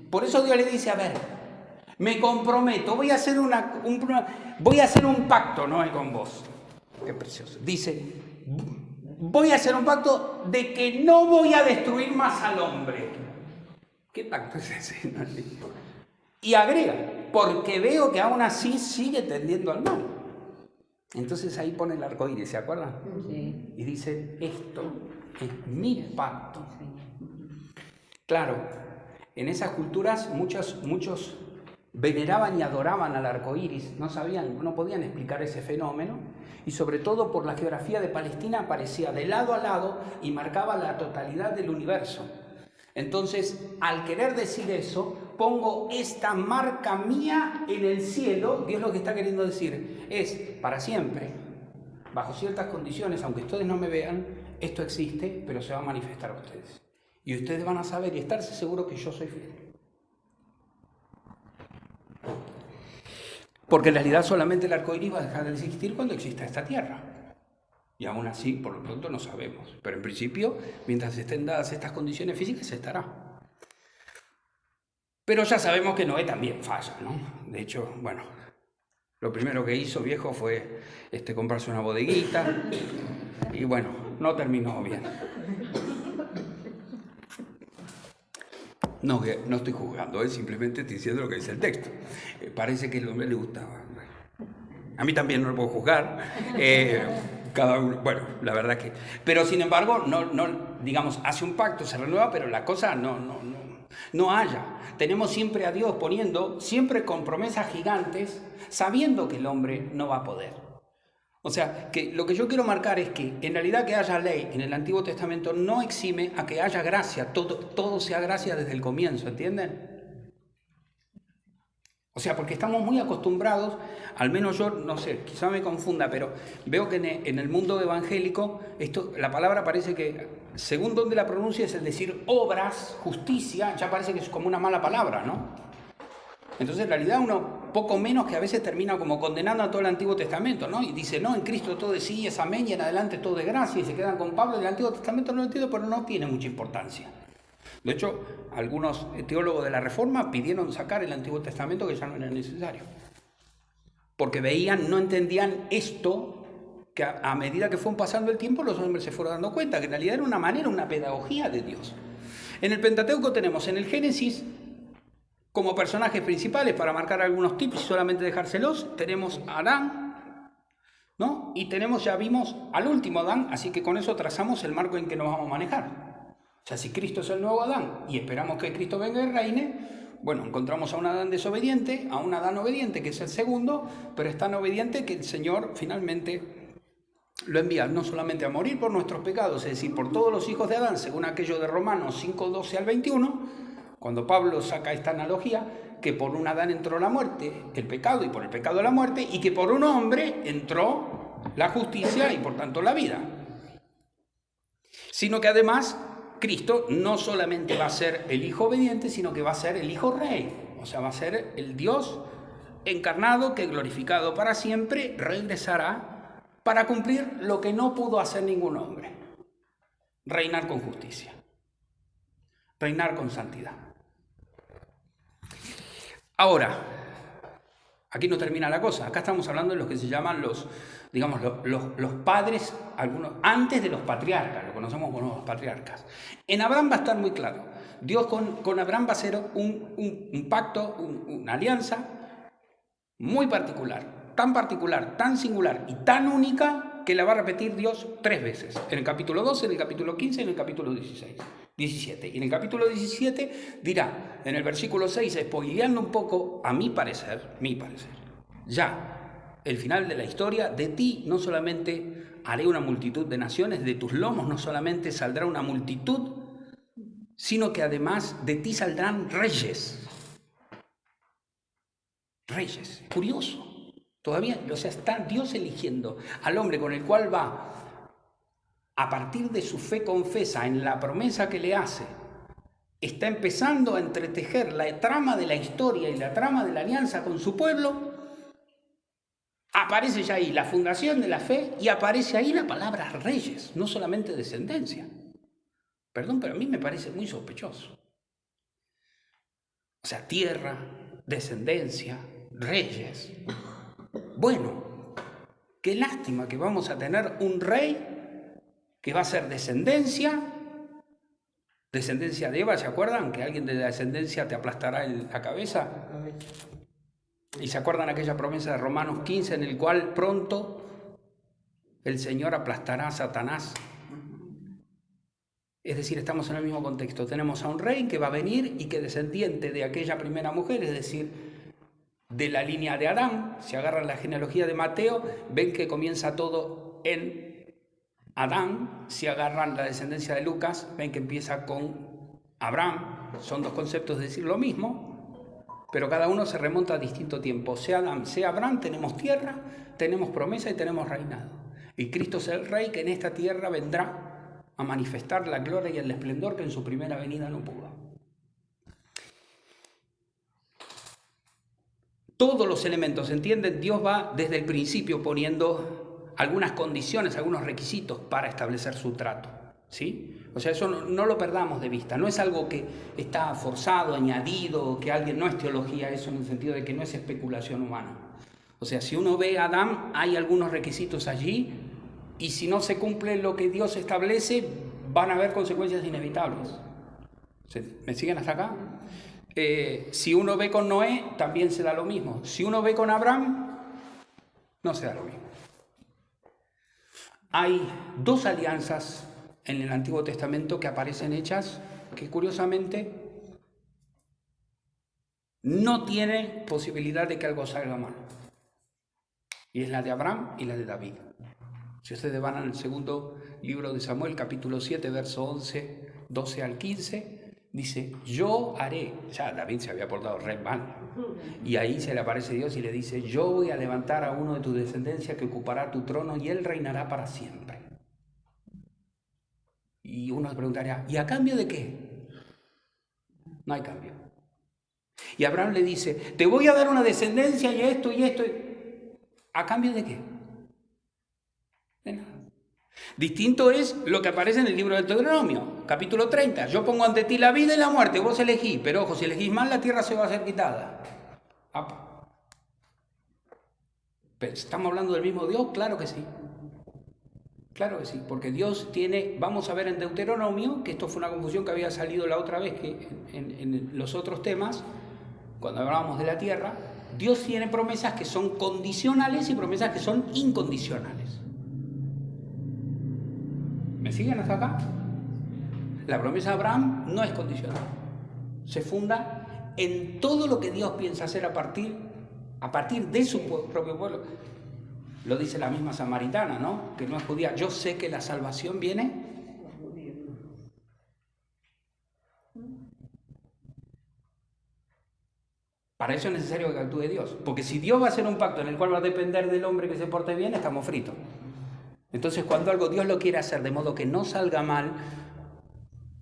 Por eso Dios le dice, a ver, me comprometo, voy a hacer un pacto, no con vos. Qué precioso. Dice, voy a hacer un pacto de que no voy a destruir más al hombre. ¿Qué pacto es ese? Y agrega, porque veo que aún así sigue tendiendo al mal. Entonces ahí pone el arco iris, ¿se acuerdan? Sí. Y dice, esto es mi pacto. Claro, en esas culturas muchos veneraban y adoraban al arco iris, no podían explicar ese fenómeno, y sobre todo por la geografía de Palestina aparecía de lado a lado y marcaba la totalidad del universo. Entonces, al querer decir eso, pongo esta marca mía en el cielo. Dios lo que está queriendo decir es, para siempre, bajo ciertas condiciones, aunque ustedes no me vean, esto existe, pero se va a manifestar a ustedes. Y ustedes van a saber y estarse seguros que yo soy fiel. Porque en realidad solamente el arco iris va a dejar de existir cuando exista esta tierra. Y aún así, por lo pronto, no sabemos. Pero en principio, mientras estén dadas estas condiciones físicas, se estará. Pero ya sabemos que Noé también falla, ¿no? De hecho, bueno, lo primero que hizo, viejo, fue comprarse una bodeguita. Y bueno, no terminó bien. No estoy juzgando, simplemente estoy diciendo lo que dice el texto. Parece que al hombre le gustaba. A mí también no lo puedo juzgar. Cada uno, bueno, la verdad que... Pero sin embargo, digamos, hace un pacto, se renueva, pero la cosa no haya. Tenemos siempre a Dios poniendo, siempre con promesas gigantes, sabiendo que el hombre no va a poder. O sea, que lo que yo quiero marcar es que en realidad que haya ley en el Antiguo Testamento no exime a que haya gracia, todo sea gracia desde el comienzo, ¿entienden? O sea, porque estamos muy acostumbrados, al menos yo, no sé, quizá me confunda, pero veo que en el mundo evangélico la palabra parece que, según donde la pronuncia, es el decir obras, justicia, ya parece que es como una mala palabra, ¿no? Entonces, en realidad, uno poco menos que a veces termina como condenando a todo el Antiguo Testamento, ¿no? Y dice, no, en Cristo todo es sí, es amén, y en adelante todo es gracia, y se quedan con Pablo. El Antiguo Testamento no lo entiendo, pero no tiene mucha importancia. De hecho, algunos teólogos de la Reforma pidieron sacar el Antiguo Testamento, que ya no era necesario. Porque no entendían esto, que a medida que fueron pasando el tiempo, los hombres se fueron dando cuenta, que en realidad era una manera, una pedagogía de Dios. En el Pentateuco tenemos en el Génesis, como personajes principales, para marcar algunos tips y solamente dejárselos, tenemos a Adán, ¿no? Y ya vimos al último Adán, así que con eso trazamos el marco en que nos vamos a manejar. O sea, si Cristo es el nuevo Adán y esperamos que Cristo venga y reine, bueno, encontramos a un Adán desobediente, a un Adán obediente, que es el segundo, pero es tan obediente que el Señor finalmente lo envía no solamente a morir por nuestros pecados, es decir, por todos los hijos de Adán, según aquello de Romanos 5, 12 al 21, cuando Pablo saca esta analogía, que por un Adán entró la muerte, el pecado, y por el pecado la muerte, y que por un hombre entró la justicia y por tanto la vida. Sino que además Cristo no solamente va a ser el Hijo obediente, sino que va a ser el Hijo Rey. O sea, va a ser el Dios encarnado que, glorificado para siempre, regresará para cumplir lo que no pudo hacer ningún hombre: reinar con justicia, reinar con santidad. Ahora, aquí no termina la cosa. Acá estamos hablando de los que se llaman los padres, algunos antes de los patriarcas, lo conocemos como los patriarcas. En Abraham va a estar muy claro. Dios con Abraham va a hacer un pacto, una alianza muy particular, tan singular y tan única que la va a repetir Dios 3 veces. En el capítulo 12, en el capítulo 15 y en el capítulo 17. Y en el capítulo 17 dirá, en el versículo 6, spoileando un poco, a mi parecer, ya el final de la historia: de ti no solamente haré una multitud de naciones, de tus lomos no solamente saldrá una multitud, sino que además de ti saldrán reyes. Reyes, curioso. Todavía, o sea, está Dios eligiendo al hombre con el cual va, a partir de su fe confesa en la promesa que le hace, está empezando a entretejer la trama de la historia y la trama de la alianza con su pueblo. Aparece ya ahí la fundación de la fe y aparece ahí la palabra reyes, no solamente descendencia. Perdón, pero a mí me parece muy sospechoso. O sea, tierra, descendencia, reyes. Bueno, qué lástima que vamos a tener un rey que va a ser descendencia Descendencia de Eva, ¿se acuerdan? Que alguien de la descendencia te aplastará la cabeza. ¿Y se acuerdan aquella promesa de Romanos 15 en el cual pronto el Señor aplastará a Satanás? Es decir, estamos en el mismo contexto. Tenemos a un rey que va a venir y que descendiente de aquella primera mujer, es decir, de la línea de Adán, si agarran la genealogía de Mateo, ven que comienza todo en Adán. Si agarran la descendencia de Lucas, ven que empieza con Abraham. Son dos conceptos de decir lo mismo, pero cada uno se remonta a distinto tiempo. Sea Adán, sea Abraham, tenemos tierra, tenemos promesa y tenemos reinado. Y Cristo es el rey que en esta tierra vendrá a manifestar la gloria y el esplendor que en su primera venida no pudo. Todos los elementos, ¿entienden? Dios va desde el principio poniendo algunas condiciones, algunos requisitos para establecer su trato, ¿sí? O sea, eso no lo perdamos de vista. No es algo que está forzado, añadido, que alguien no es teología, eso en el sentido de que no es especulación humana. O sea, si uno ve a Adán, hay algunos requisitos allí, y si no se cumple lo que Dios establece, van a haber consecuencias inevitables. ¿Me siguen hasta acá? Si uno ve con Noé, también se da lo mismo. Si uno ve con Abraham, no se da lo mismo. Hay dos alianzas en el Antiguo Testamento que aparecen hechas, que curiosamente no tienen posibilidad de que algo salga mal. Y es la de Abraham y la de David. Si ustedes van al segundo libro de Samuel, capítulo 7, verso 11, 12 al 15, dice, yo haré, ya David se había portado re mal, y ahí se le aparece Dios y le dice, yo voy a levantar a uno de tu descendencia que ocupará tu trono y él reinará para siempre. Y uno se preguntaría, ¿y a cambio de qué? No hay cambio. Y Abraham le dice, te voy a dar una descendencia y esto y esto. ¿A cambio de qué? De nada. Distinto es lo que aparece en el libro del Deuteronomio, capítulo 30. Yo pongo ante ti la vida y la muerte, vos elegís, pero ojo, si elegís mal, la tierra se va a ser quitada. Apa. ¿Pero estamos hablando del mismo Dios? Claro que sí. Claro que sí, porque Dios tiene, vamos a ver en Deuteronomio, que esto fue una confusión que había salido la otra vez que en los otros temas, cuando hablábamos de la tierra, Dios tiene promesas que son condicionales y promesas que son incondicionales. ¿Me siguen hasta acá? La promesa de Abraham no es condicional. Se funda en todo lo que Dios piensa hacer a partir de su propio pueblo. Lo dice la misma samaritana, ¿no? Que no es judía. Yo sé que la salvación viene. Para eso es necesario que actúe Dios. Porque si Dios va a hacer un pacto en el cual va a depender del hombre que se porte bien, estamos fritos. Entonces, cuando algo Dios lo quiere hacer de modo que no salga mal,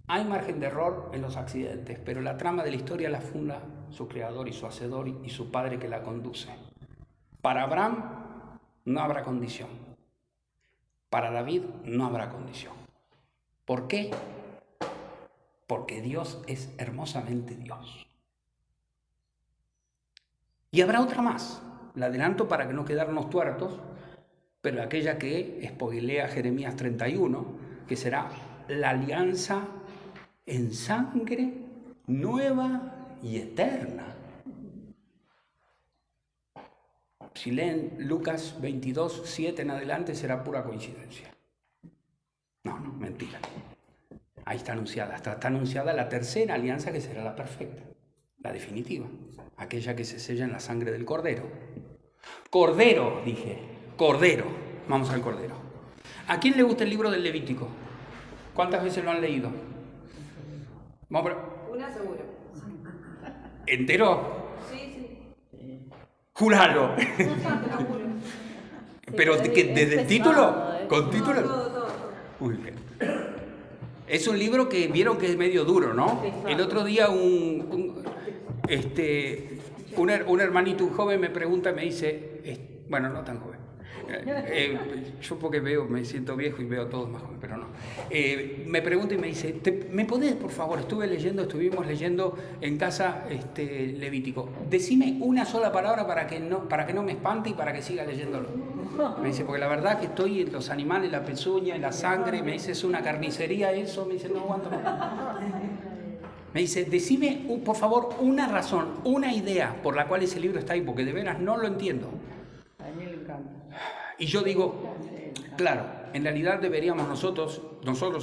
hay margen de error en los accidentes, pero la trama de la historia la funda su creador y su hacedor y su padre que la conduce. Para Abraham no habrá condición. Para David no habrá condición. ¿Por qué? Porque Dios es hermosamente Dios. Y habrá otra más. La adelanto para que no quedarnos tuertos, pero aquella que spoilea Jeremías 31, que será la alianza en sangre nueva y eterna. Si leen Lucas 22, 7 en adelante, será pura coincidencia. No, mentira. Ahí está anunciada. Está anunciada la tercera alianza que será la perfecta, la definitiva, aquella que se sella en la sangre del Cordero. Cordero, dije, Cordero. Vamos al Cordero. ¿A quién le gusta el libro del Levítico? ¿Cuántas veces lo han leído? Vamos a... Una seguro. ¿Entero? Sí. ¡Júralo! ¿Pero desde el título? ¿Con título? Todo. Muy bien. Es un libro que vieron que es medio duro, ¿no? El otro día un hermanito, un joven, me pregunta, me dice, bueno, no tan joven, yo porque me siento viejo y veo a todos más jóvenes, pero no. Me pregunta y me dice, ¿me podés, por favor? Estuvimos leyendo en casa Levítico. Decime una sola palabra para que no me espante y para que siga leyéndolo. Me dice, porque la verdad que estoy en los animales, la pezuña, en la sangre. Me dice, es una carnicería eso. Me dice, no aguanto más. Me dice, decime, por favor, una razón, una idea por la cual ese libro está ahí, porque de veras no lo entiendo. A mí me encanta. Y yo digo, claro, en realidad deberíamos nosotros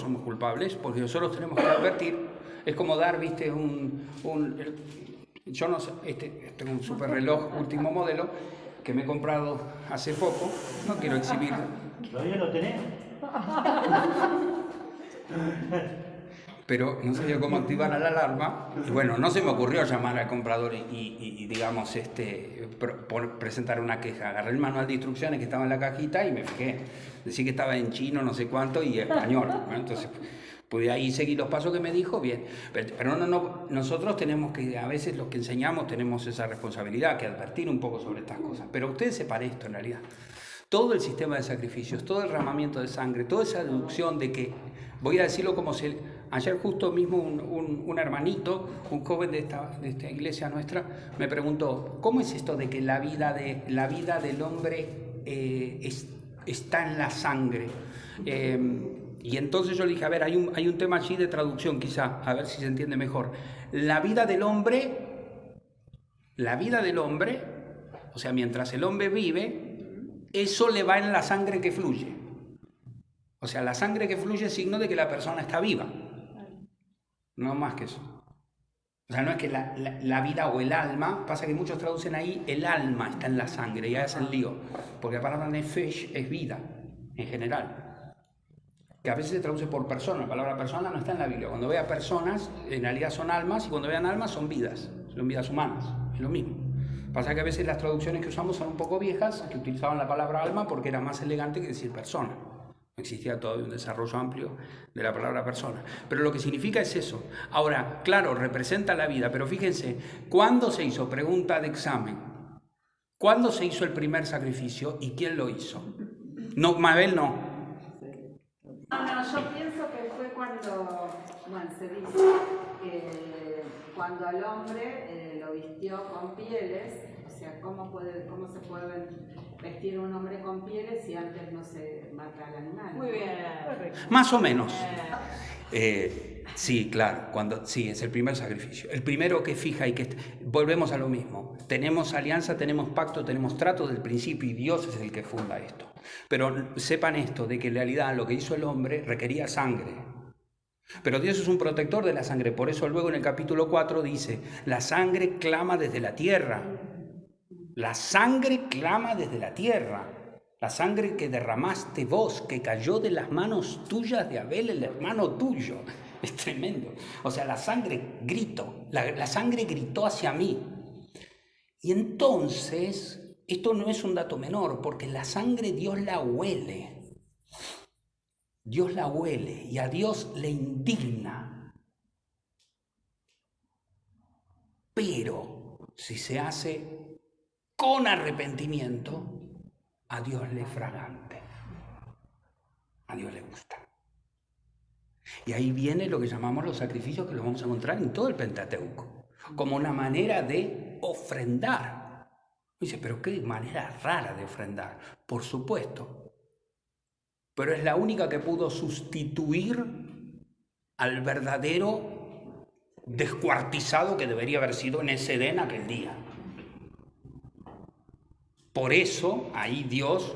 somos culpables, porque nosotros tenemos que advertir. Es como dar, viste, yo no sé, tengo un super reloj último modelo que me he comprado hace poco, no quiero exhibirlo. ¿Todavía lo tenés? Pero no sabía cómo activar la alarma. Y bueno, no se me ocurrió llamar al comprador y digamos, presentar una queja. Agarré el manual de instrucciones que estaba en la cajita y me fijé. Decía que estaba en chino, no sé cuánto, y español, ¿no? Entonces, pude ahí seguir los pasos que me dijo, bien. Pero no, nosotros tenemos que, a veces los que enseñamos tenemos esa responsabilidad, que advertir un poco sobre estas cosas. Pero ustedes sepan esto en realidad. Todo el sistema de sacrificios, todo el derramamiento de sangre, toda esa deducción de que, voy a decirlo como si, ayer justo mismo un hermanito, un joven de esta iglesia nuestra, me preguntó, ¿cómo es esto de que la vida del hombre está en la sangre? Y entonces yo le dije, a ver, hay un tema allí de traducción quizá, a ver si se entiende mejor. La vida del hombre, o sea, mientras el hombre vive, eso le va en la sangre que fluye. O sea, la sangre que fluye es signo de que la persona está viva. No más que eso. O sea, no es que la vida o el alma, pasa que muchos traducen ahí, el alma está en la sangre, y ahí hacen lío. Porque la palabra nefesh es vida, en general. Que a veces se traduce por persona, la palabra persona no está en la Biblia. Cuando vea personas, en realidad son almas, y cuando vean almas son vidas humanas, es lo mismo. Pasa que a veces las traducciones que usamos son un poco viejas, que utilizaban la palabra alma porque era más elegante que decir persona. No existía todavía un desarrollo amplio de la palabra persona. Pero lo que significa es eso. Ahora, claro, representa la vida, pero fíjense, ¿cuándo se hizo? Pregunta de examen. ¿Cuándo se hizo el primer sacrificio y quién lo hizo? No, Mabel no. No, yo pienso que fue cuando, bueno, se dice que cuando al hombre lo vistió con pieles, o sea, ¿cómo se puede vestir un hombre con pieles si antes no se mata al animal? Muy bien. Más o menos. Sí, claro, sí, es el primer sacrificio. El primero que fija y que volvemos a lo mismo. Tenemos alianza, tenemos pacto, tenemos trato del principio y Dios es el que funda esto. Pero sepan esto, de que en realidad lo que hizo el hombre requería sangre. Pero Dios es un protector de la sangre, por eso luego en el capítulo 4 dice, la sangre clama desde la tierra. La sangre clama desde la tierra. La sangre que derramaste vos, que cayó de las manos tuyas de Abel, el hermano tuyo. Es tremendo. O sea, la sangre gritó, la sangre gritó hacia mí. Y entonces, esto no es un dato menor, porque la sangre Dios la huele. Dios la huele y a Dios le indigna. Pero si se hace con arrepentimiento, a Dios le es fragante. A Dios le gusta. Y ahí viene lo que llamamos los sacrificios, que los vamos a encontrar en todo el Pentateuco, como una manera de ofrendar. Dice, pero qué manera rara de ofrendar. Por supuesto. Pero es la única que pudo sustituir al verdadero descuartizado que debería haber sido en ese Edén aquel día. Por eso ahí Dios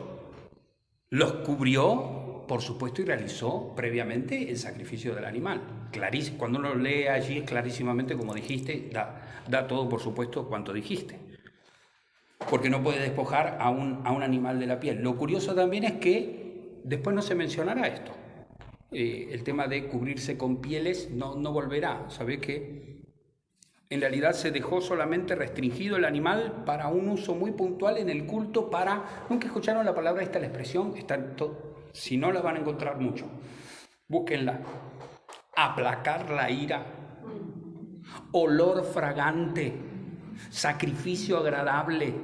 los cubrió, por supuesto, y realizó previamente el sacrificio del animal. Clarísimo, cuando uno lo lee allí es clarísimamente como dijiste, da todo por supuesto cuanto dijiste. Porque no puede despojar a un animal de la piel. Lo curioso también es que después no se mencionará esto. El tema de cubrirse con pieles no volverá. ¿Sabés qué? En realidad se dejó solamente restringido el animal para un uso muy puntual en el culto para... ¿Nunca escucharon la palabra esta, la expresión? Si no la van a encontrar mucho. Búsquenla. Aplacar la ira. Olor fragante. Sacrificio agradable.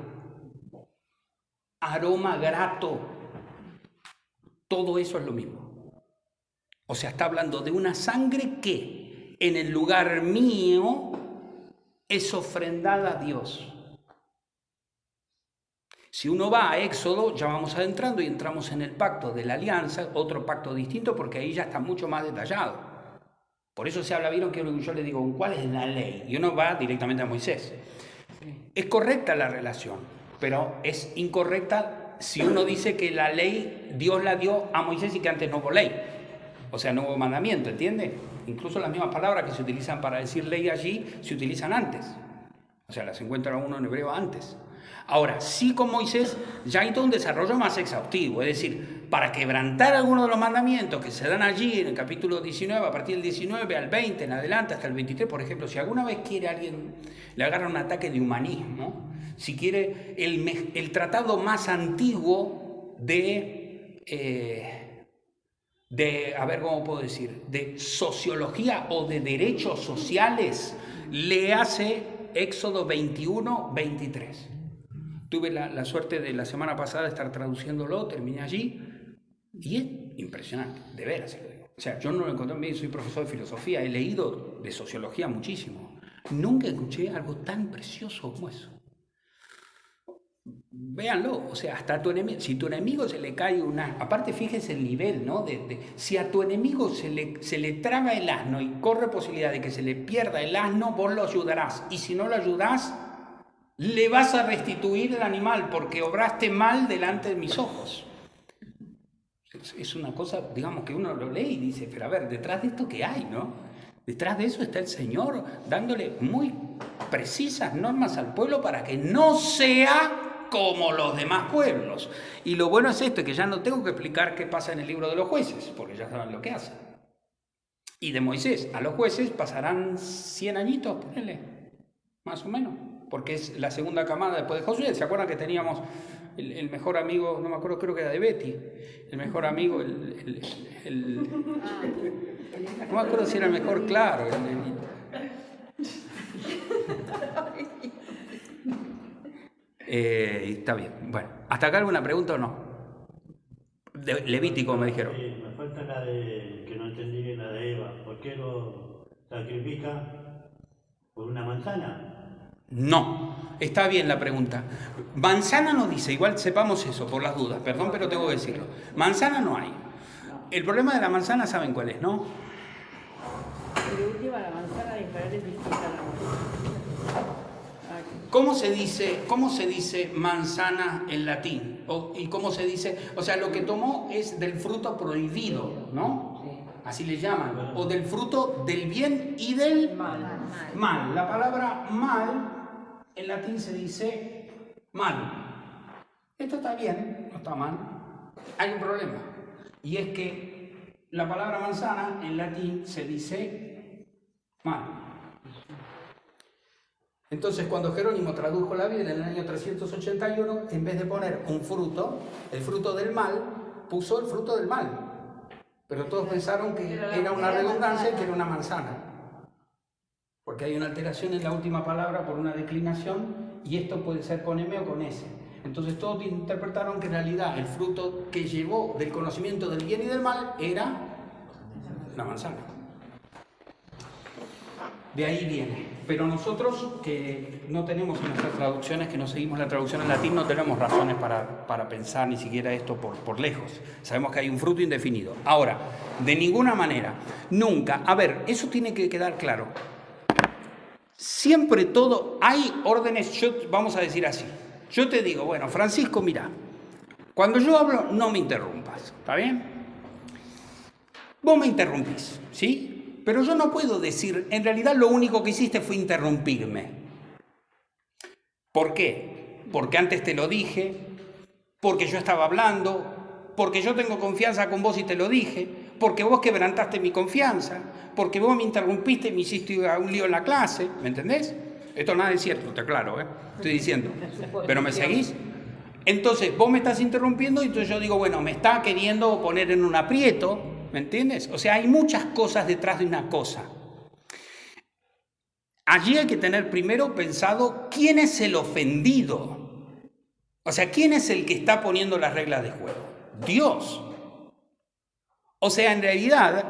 Aroma grato. Todo eso es lo mismo. O sea, está hablando de una sangre que en el lugar mío es ofrendada a Dios. Si uno va a Éxodo, ya vamos adentrando y entramos en el pacto de la alianza, otro pacto distinto, porque ahí ya está mucho más detallado. Por eso se habla, vieron que yo le digo, ¿cuál es la ley? Y uno va directamente a Moisés. Es correcta la relación, pero es incorrecta si uno dice que la ley Dios la dio a Moisés y que antes no hubo ley. O sea, no hubo mandamiento, ¿entiende? Incluso las mismas palabras que se utilizan para decir ley allí se utilizan antes. O sea, las encuentra uno en hebreo antes. Ahora, sí con Moisés ya hay todo un desarrollo más exhaustivo, es decir, para quebrantar algunos de los mandamientos que se dan allí en el capítulo 19, a partir del 19 al 20, en adelante hasta el 23, por ejemplo, si alguna vez quiere alguien, le agarra un ataque de humanismo, si quiere el tratado más antiguo a ver cómo puedo decir, de sociología o de derechos sociales, le hace Éxodo 21, 23. Tuve la suerte de la semana pasada de estar traduciéndolo, terminé allí, y es impresionante, de veras se lo digo. O sea, yo no lo encontré bien, soy profesor de filosofía, he leído de sociología muchísimo. Nunca escuché algo tan precioso como eso. Véanlo, o sea, hasta a tu enemigo, si tu enemigo se le cae una... Aparte, fíjese el nivel, ¿no? Si a tu enemigo se le traba el asno y corre posibilidad de que se le pierda el asno, vos lo ayudarás. Y si no lo ayudás, le vas a restituir el animal porque obraste mal delante de mis ojos. Es una cosa, digamos, que uno lo lee y dice, pero a ver, detrás de esto ¿qué hay, no? Detrás de eso está el Señor dándole muy precisas normas al pueblo para que no sea como los demás pueblos. Y lo bueno es esto, que ya no tengo que explicar qué pasa en el libro de los jueces, porque ya saben lo que hacen. Y de Moisés a los jueces pasarán 100 añitos, ponele, más o menos, porque es la segunda camada después de Josué. ¿Se acuerdan que teníamos el mejor amigo, no me acuerdo, creo que era de Betty, el mejor amigo, no me acuerdo si era el mejor, claro. Está bien. Bueno, ¿hasta acá alguna pregunta o no? De Levítico me dijeron. Me falta la de, que no entendí bien, la de Eva. ¿Por qué lo sacrifica por una manzana? No, está bien la pregunta. Manzana no dice, igual sepamos eso por las dudas, perdón, pero tengo que decirlo. Manzana no hay. El problema de la manzana, ¿saben cuál es, no? De última, la manzana de Israel es distinta a la manzana. ¿Cómo se dice manzana en latín? ¿Y cómo se dice? O sea, lo que tomó es del fruto prohibido, ¿no? Así le llaman. O del fruto del bien y del mal. La palabra mal en latín se dice mal. Esto está bien, no está mal. Hay un problema. Y es que la palabra manzana en latín se dice mal. Entonces, cuando Jerónimo tradujo la Biblia en el año 381, en vez de poner un fruto, el fruto del mal, puso el fruto del mal. Pero todos pensaron que era una redundancia y que era una manzana. Porque hay una alteración en la última palabra por una declinación, y esto puede ser con M o con S. Entonces todos interpretaron que en realidad el fruto que llevó del conocimiento del bien y del mal era la manzana. De ahí viene. Pero nosotros, que no tenemos en nuestras traducciones, que no seguimos la traducción en latín, no tenemos razones para pensar ni siquiera esto por lejos. Sabemos que hay un fruto indefinido. Ahora, de ninguna manera, nunca, a ver, eso tiene que quedar claro. Siempre todo, hay órdenes, vamos a decir así. Yo te digo, bueno, Francisco, mira, cuando yo hablo no me interrumpas, ¿está bien? Vos me interrumpís, ¿sí? Pero yo no puedo decir, en realidad lo único que hiciste fue interrumpirme. ¿Por qué? Porque antes te lo dije, porque yo estaba hablando, porque yo tengo confianza con vos y te lo dije, porque vos quebrantaste mi confianza, porque vos me interrumpiste y me hiciste un lío en la clase, ¿me entendés? Esto nada es cierto, te aclaro, estoy diciendo. ¿Pero me seguís? Entonces, vos me estás interrumpiendo y entonces yo digo, bueno, me está queriendo poner en un aprieto, ¿me entiendes? O sea, hay muchas cosas detrás de una cosa. Allí hay que tener primero pensado quién es el ofendido. O sea, quién es el que está poniendo las reglas de juego. Dios. O sea, en realidad,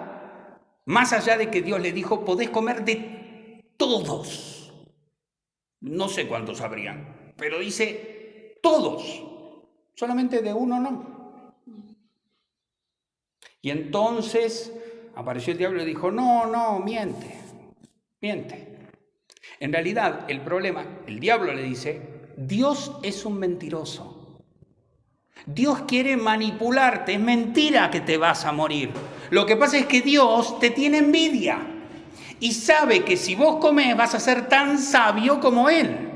más allá de que Dios le dijo, podés comer de todos. No sé cuántos habrían, pero dice todos. solamente de uno no. Y entonces apareció el diablo y dijo, no, miente. En realidad, el problema, el diablo le dice, Dios es un mentiroso. Dios quiere manipularte, es mentira que te vas a morir. Lo que pasa es que Dios te tiene envidia y sabe que si vos comés vas a ser tan sabio como Él.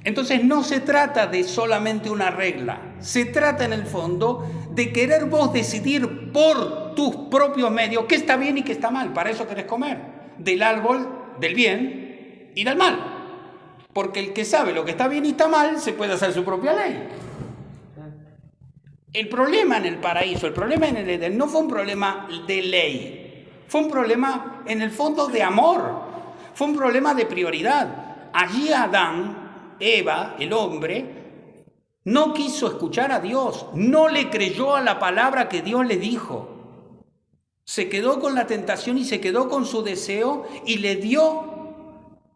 Entonces no se trata de solamente una regla, se trata en el fondo de querer vos decidir por tus propios medios qué está bien y qué está mal. Para eso querés comer del árbol del bien y del mal. Porque el que sabe lo que está bien y está mal se puede hacer su propia ley. El problema en el paraíso, el problema en el Edén no fue un problema de ley, fue un problema en el fondo de amor, fue un problema de prioridad. Allí Adán, Eva, el hombre, no quiso escuchar a Dios, no le creyó a la palabra que Dios le dijo. Se quedó con la tentación y se quedó con su deseo y le dio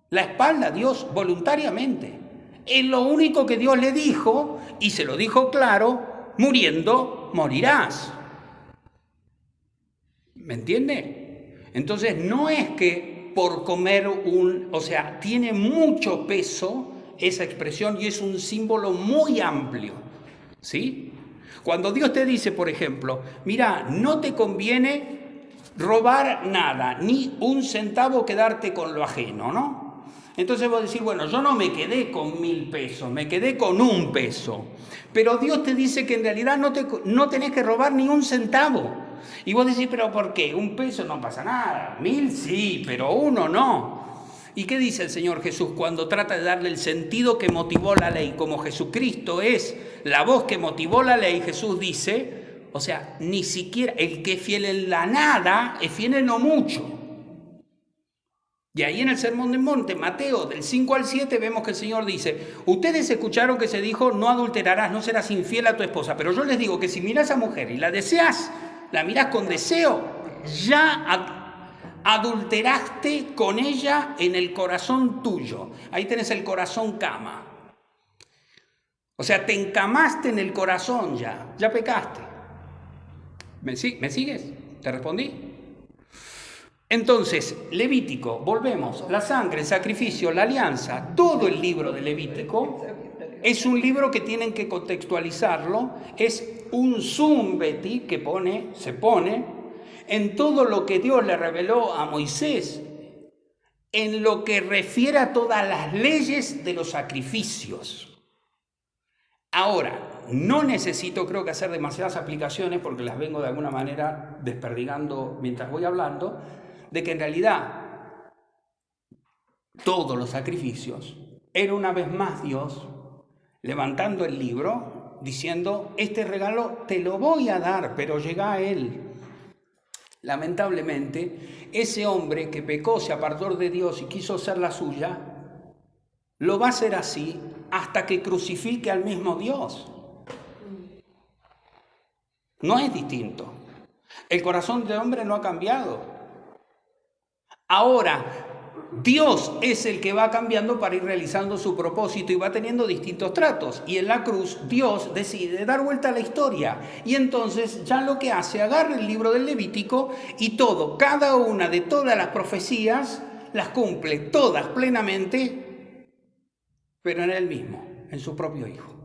la espalda a Dios voluntariamente. Es lo único que Dios le dijo y se lo dijo claro, muriendo morirás. ¿Me entiende? Entonces no es que por comer tiene mucho peso esa expresión y es un símbolo muy amplio, ¿sí? Cuando Dios te dice, por ejemplo, mira, no te conviene robar nada, ni un centavo quedarte con lo ajeno, ¿no? Entonces vos decís, bueno, yo no me quedé con 1000 pesos, me quedé con 1 peso. Pero Dios te dice que en realidad no tenés que robar ni un centavo. Y vos decís, ¿pero por qué? 1 peso no pasa nada, 1000 sí, pero 1 no. ¿Y qué dice el Señor Jesús cuando trata de darle el sentido que motivó la ley? Como Jesucristo es la voz que motivó la ley, Jesús dice, o sea, ni siquiera el que es fiel en la nada es fiel en lo mucho. Y ahí en el Sermón del Monte, Mateo, del 5 al 7, vemos que el Señor dice, ustedes escucharon que se dijo, no adulterarás, no serás infiel a tu esposa, pero yo les digo que si miras a mujer y la deseas, la mirás con deseo, ya adulteraste con ella en el corazón tuyo. Ahí tenés el corazón cama. O sea, te encamaste en el corazón ya pecaste. ¿Me sigues? ¿Te respondí? Entonces, Levítico, volvemos, la sangre, el sacrificio, la alianza, todo el libro de Levítico es un libro que tienen que contextualizarlo, es un zumbeti que se pone en todo lo que Dios le reveló a Moisés, en lo que refiere a todas las leyes de los sacrificios. Ahora, no necesito creo que hacer demasiadas aplicaciones porque las vengo de alguna manera desperdigando mientras voy hablando, de que en realidad todos los sacrificios era una vez más Dios levantando el libro diciendo, este regalo te lo voy a dar, pero llega a él. Lamentablemente, ese hombre que pecó, se apartó de Dios y quiso ser la suya, lo va a hacer así hasta que crucifique al mismo Dios. No es distinto. El corazón del hombre no ha cambiado. Ahora, Dios es el que va cambiando para ir realizando su propósito y va teniendo distintos tratos. Y en la cruz, Dios decide dar vuelta a la historia. Y entonces ya lo que hace, agarra el libro del Levítico y cada una de todas las profecías, las cumple todas plenamente, pero en él mismo, en su propio Hijo.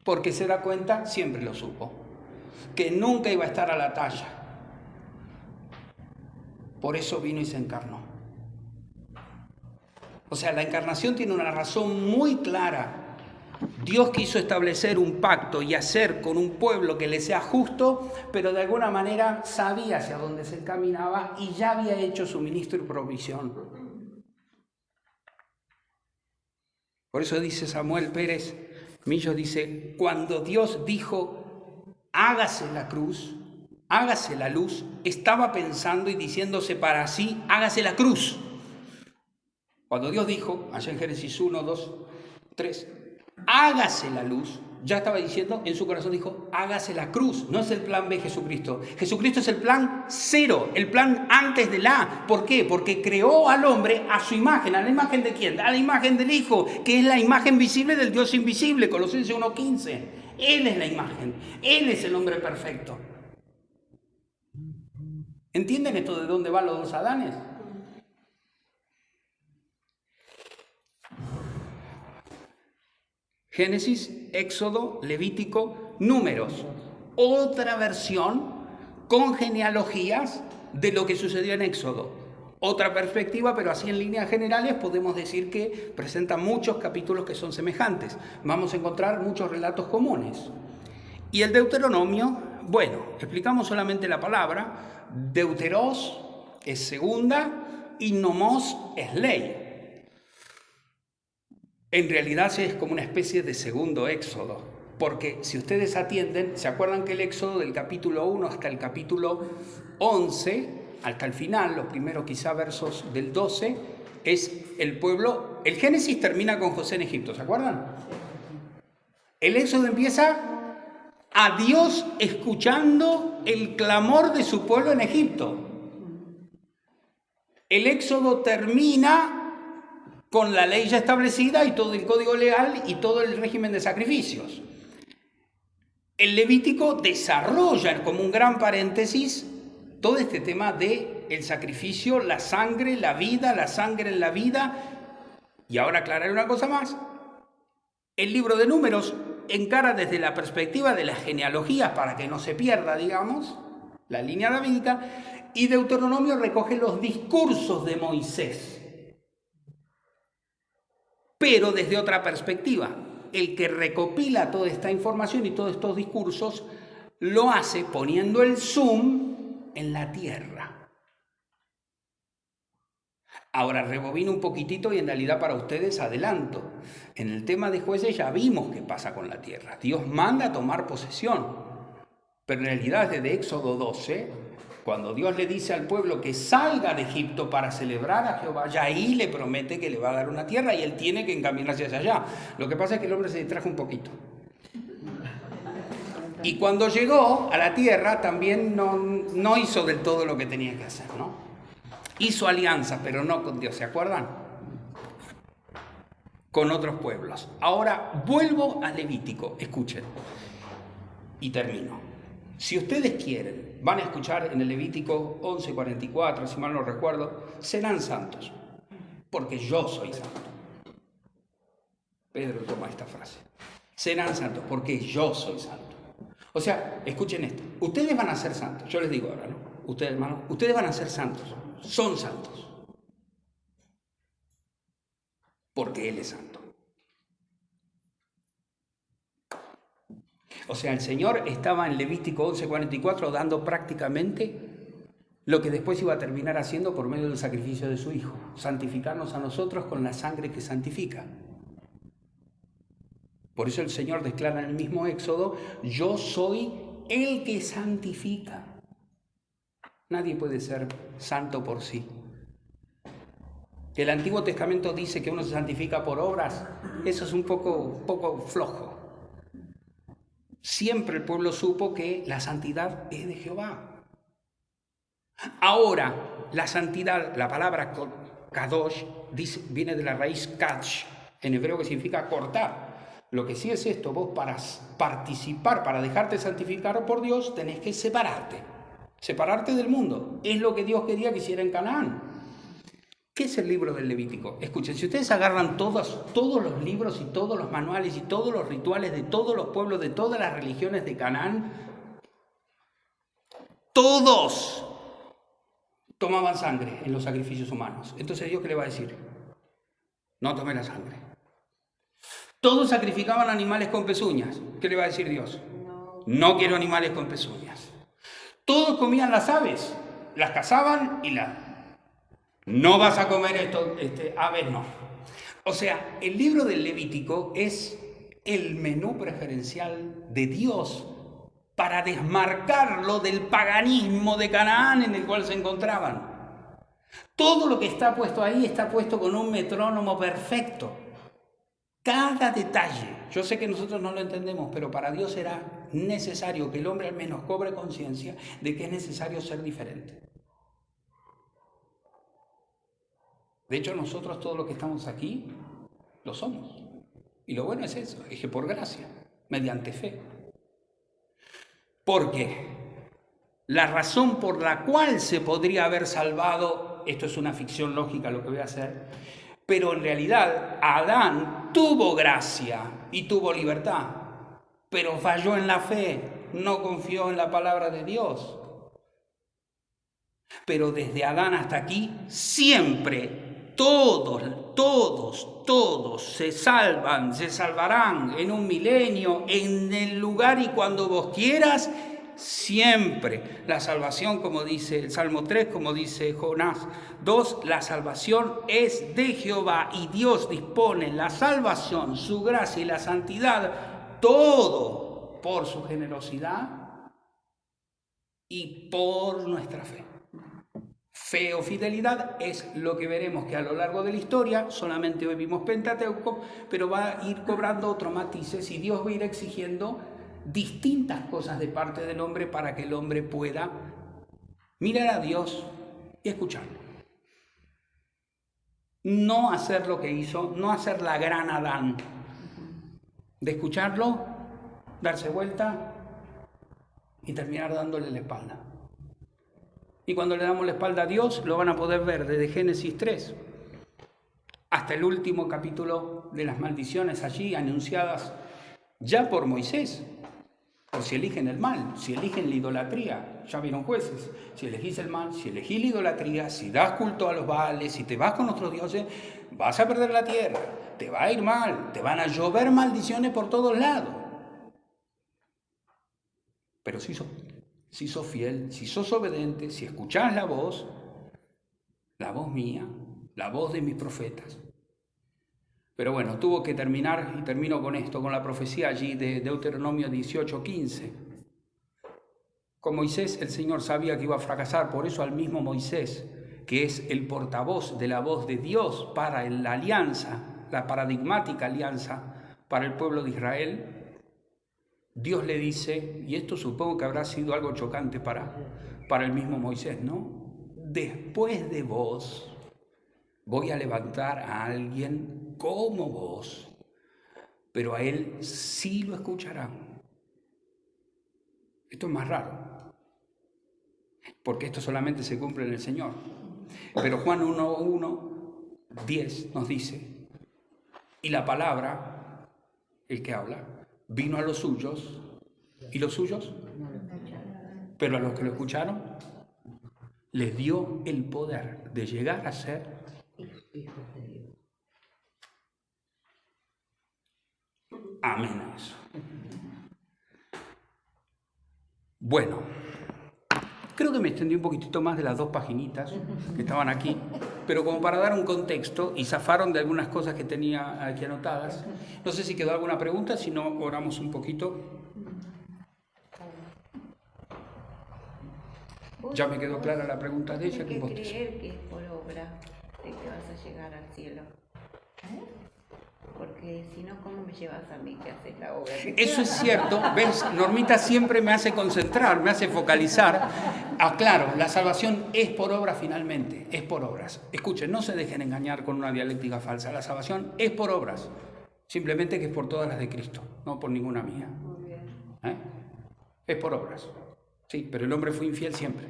Porque se da cuenta, siempre lo supo, que nunca iba a estar a la talla. Por eso vino y se encarnó. O sea, la encarnación tiene una razón muy clara. Dios quiso establecer un pacto y hacer con un pueblo que le sea justo, pero de alguna manera sabía hacia dónde se encaminaba y ya había hecho su ministro y provisión. Por eso dice Samuel Pérez Millo, dice, cuando Dios dijo, hágase la cruz, hágase la luz, estaba pensando y diciéndose para sí, hágase la cruz. Cuando Dios dijo, allá en Génesis 1, 2, 3, hágase la luz, ya estaba diciendo, en su corazón dijo, hágase la cruz. No es el plan B Jesucristo. Jesucristo es el plan cero, el plan antes del A. ¿Por qué? Porque creó al hombre a su imagen. ¿A la imagen de quién? A la imagen del Hijo, que es la imagen visible del Dios invisible. Colosenses 1:15. Él es la imagen. Él es el hombre perfecto. ¿Entienden esto de dónde van los dos Adanes? Génesis, Éxodo, Levítico, Números. Otra versión con genealogías de lo que sucedió en Éxodo. Otra perspectiva, pero así en líneas generales podemos decir que presenta muchos capítulos que son semejantes. Vamos a encontrar muchos relatos comunes. Y el Deuteronomio, bueno, explicamos solamente la palabra. Deuteros es segunda y nomos es ley. En realidad es como una especie de segundo éxodo, porque si ustedes atienden, ¿se acuerdan que el éxodo del capítulo 1 hasta el capítulo 11, hasta el final, los primeros quizá versos del 12, es el pueblo, el Génesis termina con José en Egipto, ¿se acuerdan? El éxodo empieza a Dios escuchando el clamor de su pueblo en Egipto. El éxodo termina con la ley ya establecida y todo el código legal y todo el régimen de sacrificios. El Levítico desarrolla como un gran paréntesis todo este tema de el sacrificio, la sangre, la vida, la sangre en la vida. Y ahora aclararé una cosa más. El libro de Números encara desde la perspectiva de las genealogías para que no se pierda, digamos, la línea davídica, y Deuteronomio recoge los discursos de Moisés. Pero desde otra perspectiva, el que recopila toda esta información y todos estos discursos lo hace poniendo el zoom en la tierra. Ahora rebobino un poquitito y en realidad para ustedes adelanto. En el tema de Jueces ya vimos qué pasa con la tierra. Dios manda a tomar posesión, pero en realidad desde Éxodo 12... Cuando Dios le dice al pueblo que salga de Egipto para celebrar a Jehová, ya ahí le promete que le va a dar una tierra y él tiene que encaminarse hacia allá. Lo que pasa es que el hombre se distrajo un poquito. Y cuando llegó a la tierra también no hizo del todo lo que tenía que hacer, ¿no? Hizo alianzas, pero no con Dios, ¿se acuerdan? Con otros pueblos. Ahora vuelvo al Levítico, escuchen. Y termino. Si ustedes quieren, van a escuchar en el Levítico 11:44, si mal no recuerdo, serán santos, porque yo soy santo. Pedro toma esta frase. Serán santos, porque yo soy santo. O sea, escuchen esto. Ustedes van a ser santos. Yo les digo ahora, ¿no? Ustedes, hermanos, ustedes van a ser santos. Son santos. Porque Él es santo. O sea, el Señor estaba en Levítico 11:44 dando prácticamente lo que después iba a terminar haciendo por medio del sacrificio de su Hijo. Santificarnos a nosotros con la sangre que santifica. Por eso el Señor declara en el mismo Éxodo, yo soy el que santifica. Nadie puede ser santo por sí. El Antiguo Testamento dice que uno se santifica por obras. Eso es un poco flojo. Siempre el pueblo supo que la santidad es de Jehová. Ahora, la santidad, la palabra kadosh, viene de la raíz kadsh, en hebreo que significa cortar. Lo que sí es esto, vos para participar, para dejarte santificar por Dios, tenés que separarte del mundo. Es lo que Dios quería que hiciera en Canaán. ¿Qué es el libro del Levítico? Escuchen, si ustedes agarran todos los libros y todos los manuales y todos los rituales de todos los pueblos, de todas las religiones de Canaán, todos tomaban sangre en los sacrificios humanos. Entonces, ¿Dios qué le va a decir? No tome la sangre. Todos sacrificaban animales con pezuñas. ¿Qué le va a decir Dios? No quiero animales con pezuñas. Todos comían las aves, las cazaban y no vas a comer esto, aves no. O sea, el libro del Levítico es el menú preferencial de Dios para desmarcarlo del paganismo de Canaán en el cual se encontraban. Todo lo que está puesto ahí está puesto con un metrónomo perfecto. Cada detalle. Yo sé que nosotros no lo entendemos, pero para Dios era necesario que el hombre al menos cobre conciencia de que es necesario ser diferente. De hecho, nosotros todos los que estamos aquí, lo somos. Y lo bueno es eso, es que por gracia, mediante fe. Porque la razón por la cual se podría haber salvado, esto es una ficción lógica lo que voy a hacer, pero en realidad Adán tuvo gracia y tuvo libertad, pero falló en la fe, no confió en la palabra de Dios. Pero desde Adán hasta aquí, siempre, todos se salvarán en un milenio, en el lugar y cuando vos quieras, siempre. La salvación, como dice el Salmo 3, como dice Jonás 2, la salvación es de Jehová y Dios dispone la salvación, su gracia y la santidad, todo por su generosidad y por nuestra fe. Fe o fidelidad es lo que veremos que a lo largo de la historia, solamente hoy vimos Pentateuco, pero va a ir cobrando otros matices y Dios va a ir exigiendo distintas cosas de parte del hombre para que el hombre pueda mirar a Dios y escucharlo. No hacer lo que hizo, no hacer la gran Adán, de escucharlo, darse vuelta y terminar dándole la espalda. Y cuando le damos la espalda a Dios, lo van a poder ver desde Génesis 3 hasta el último capítulo de las maldiciones allí anunciadas ya por Moisés. Por si eligen el mal, si eligen la idolatría, ya vieron Jueces, si elegís el mal, si elegís la idolatría, si das culto a los Baales, si te vas con otros dioses, vas a perder la tierra, te va a ir mal, te van a llover maldiciones por todos lados. Pero si sos fiel, si sos obediente, si escuchás la voz mía, la voz de mis profetas. Pero bueno, tuvo que terminar, y termino con esto, con la profecía allí de Deuteronomio 18:15. Con Moisés el Señor sabía que iba a fracasar, por eso al mismo Moisés, que es el portavoz de la voz de Dios para la alianza, la paradigmática alianza para el pueblo de Israel, Dios le dice, y esto supongo que habrá sido algo chocante para el mismo Moisés, ¿no? Después de vos voy a levantar a alguien como vos, pero a él sí lo escucharán. Esto es más raro, porque esto solamente se cumple en el Señor. Pero Juan 1:10 nos dice, y la palabra, el que habla, vino a los suyos, y los suyos, pero a los que lo escucharon, les dio el poder de llegar a ser hijos de Dios. Amén a eso. Bueno, creo que me extendí un poquitito más de las 2 paginitas que estaban aquí, pero como para dar un contexto, y zafaron de algunas cosas que tenía aquí anotadas. No sé si quedó alguna pregunta, si no, oramos un poquito. Ya me quedó clara la pregunta de ella. Tienes que creer que es por obra de que vas a llegar al cielo. Porque si no, ¿cómo me llevas a mí que haces la obra? Eso es cierto, ¿ves? Normita siempre me hace concentrar, me hace focalizar. Claro, la salvación es por obra finalmente, es por obras. Escuchen, no se dejen engañar con una dialéctica falsa. La salvación es por obras, simplemente que es por todas las de Cristo, no por ninguna mía. Es por obras. Sí, pero el hombre fue infiel siempre,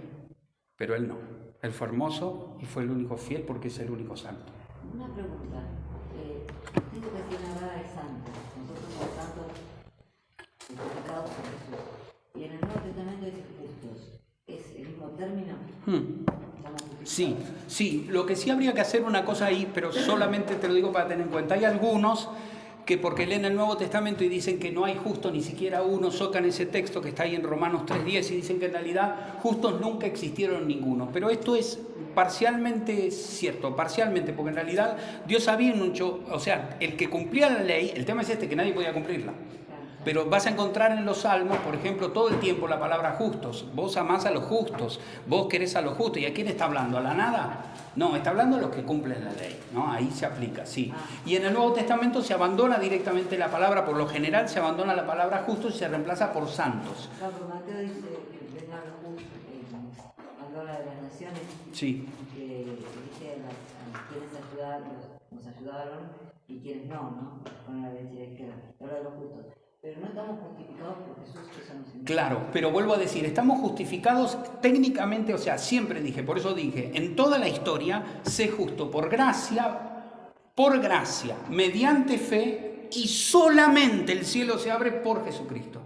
pero él no. Él fue hermoso y fue el único fiel porque es el único santo. Una pregunta. Dice que si una vara es santa, nosotros somos santos justificados por Jesús. Y en el Nuevo Testamento dice justos. ¿Es el mismo término? Sí, lo que sí habría que hacer una cosa ahí, pero solamente te lo digo para tener en cuenta. Hay algunos que porque leen el Nuevo Testamento y dicen que no hay justo ni siquiera uno, socan ese texto que está ahí en Romanos 3:10 y dicen que en realidad justos nunca existieron ninguno. Pero esto es parcialmente cierto, parcialmente, porque en realidad Dios había hecho, o sea, el que cumplía la ley, el tema es este, que nadie podía cumplirla. Pero vas a encontrar en los salmos, por ejemplo, todo el tiempo la palabra justos. Vos amás a los justos, vos querés a los justos. ¿Y a quién está hablando? ¿A la nada? No, está hablando a los que cumplen la ley, ¿no? Ahí se aplica, sí. Y en el Nuevo Testamento se abandona directamente la palabra, por lo general se abandona la palabra justos y se reemplaza por santos. Claro, Mateo dice que vengan los justos, cuando habla de las naciones, Sí. que dice a quienes nos ayudaron y quienes no, con la derecha y la izquierda. Habla de los justos. Pero no estamos justificados por Jesús, eso nos importa. Claro, pero vuelvo a decir, estamos justificados técnicamente, o sea, siempre dije, por eso dije, en toda la historia, sé justo por gracia, mediante fe, y solamente el cielo se abre por Jesucristo.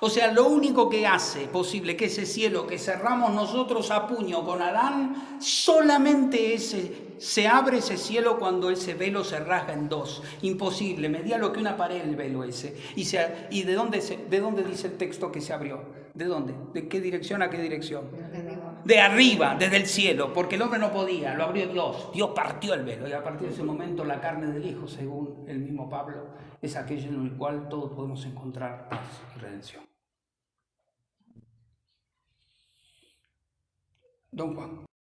O sea, lo único que hace posible que ese cielo que cerramos nosotros a puño con Adán, solamente se abre ese cielo cuando ese velo se rasga en dos. Imposible, medía lo que una pared el velo ese. ¿Y de dónde dice el texto que se abrió? ¿De dónde? ¿De qué dirección a qué dirección? De arriba, desde el cielo, porque el hombre no podía, lo abrió Dios. Dios partió el velo y a partir de ese momento la carne del Hijo, según el mismo Pablo, es aquello en el cual todos podemos encontrar paz y redención. Don Juan.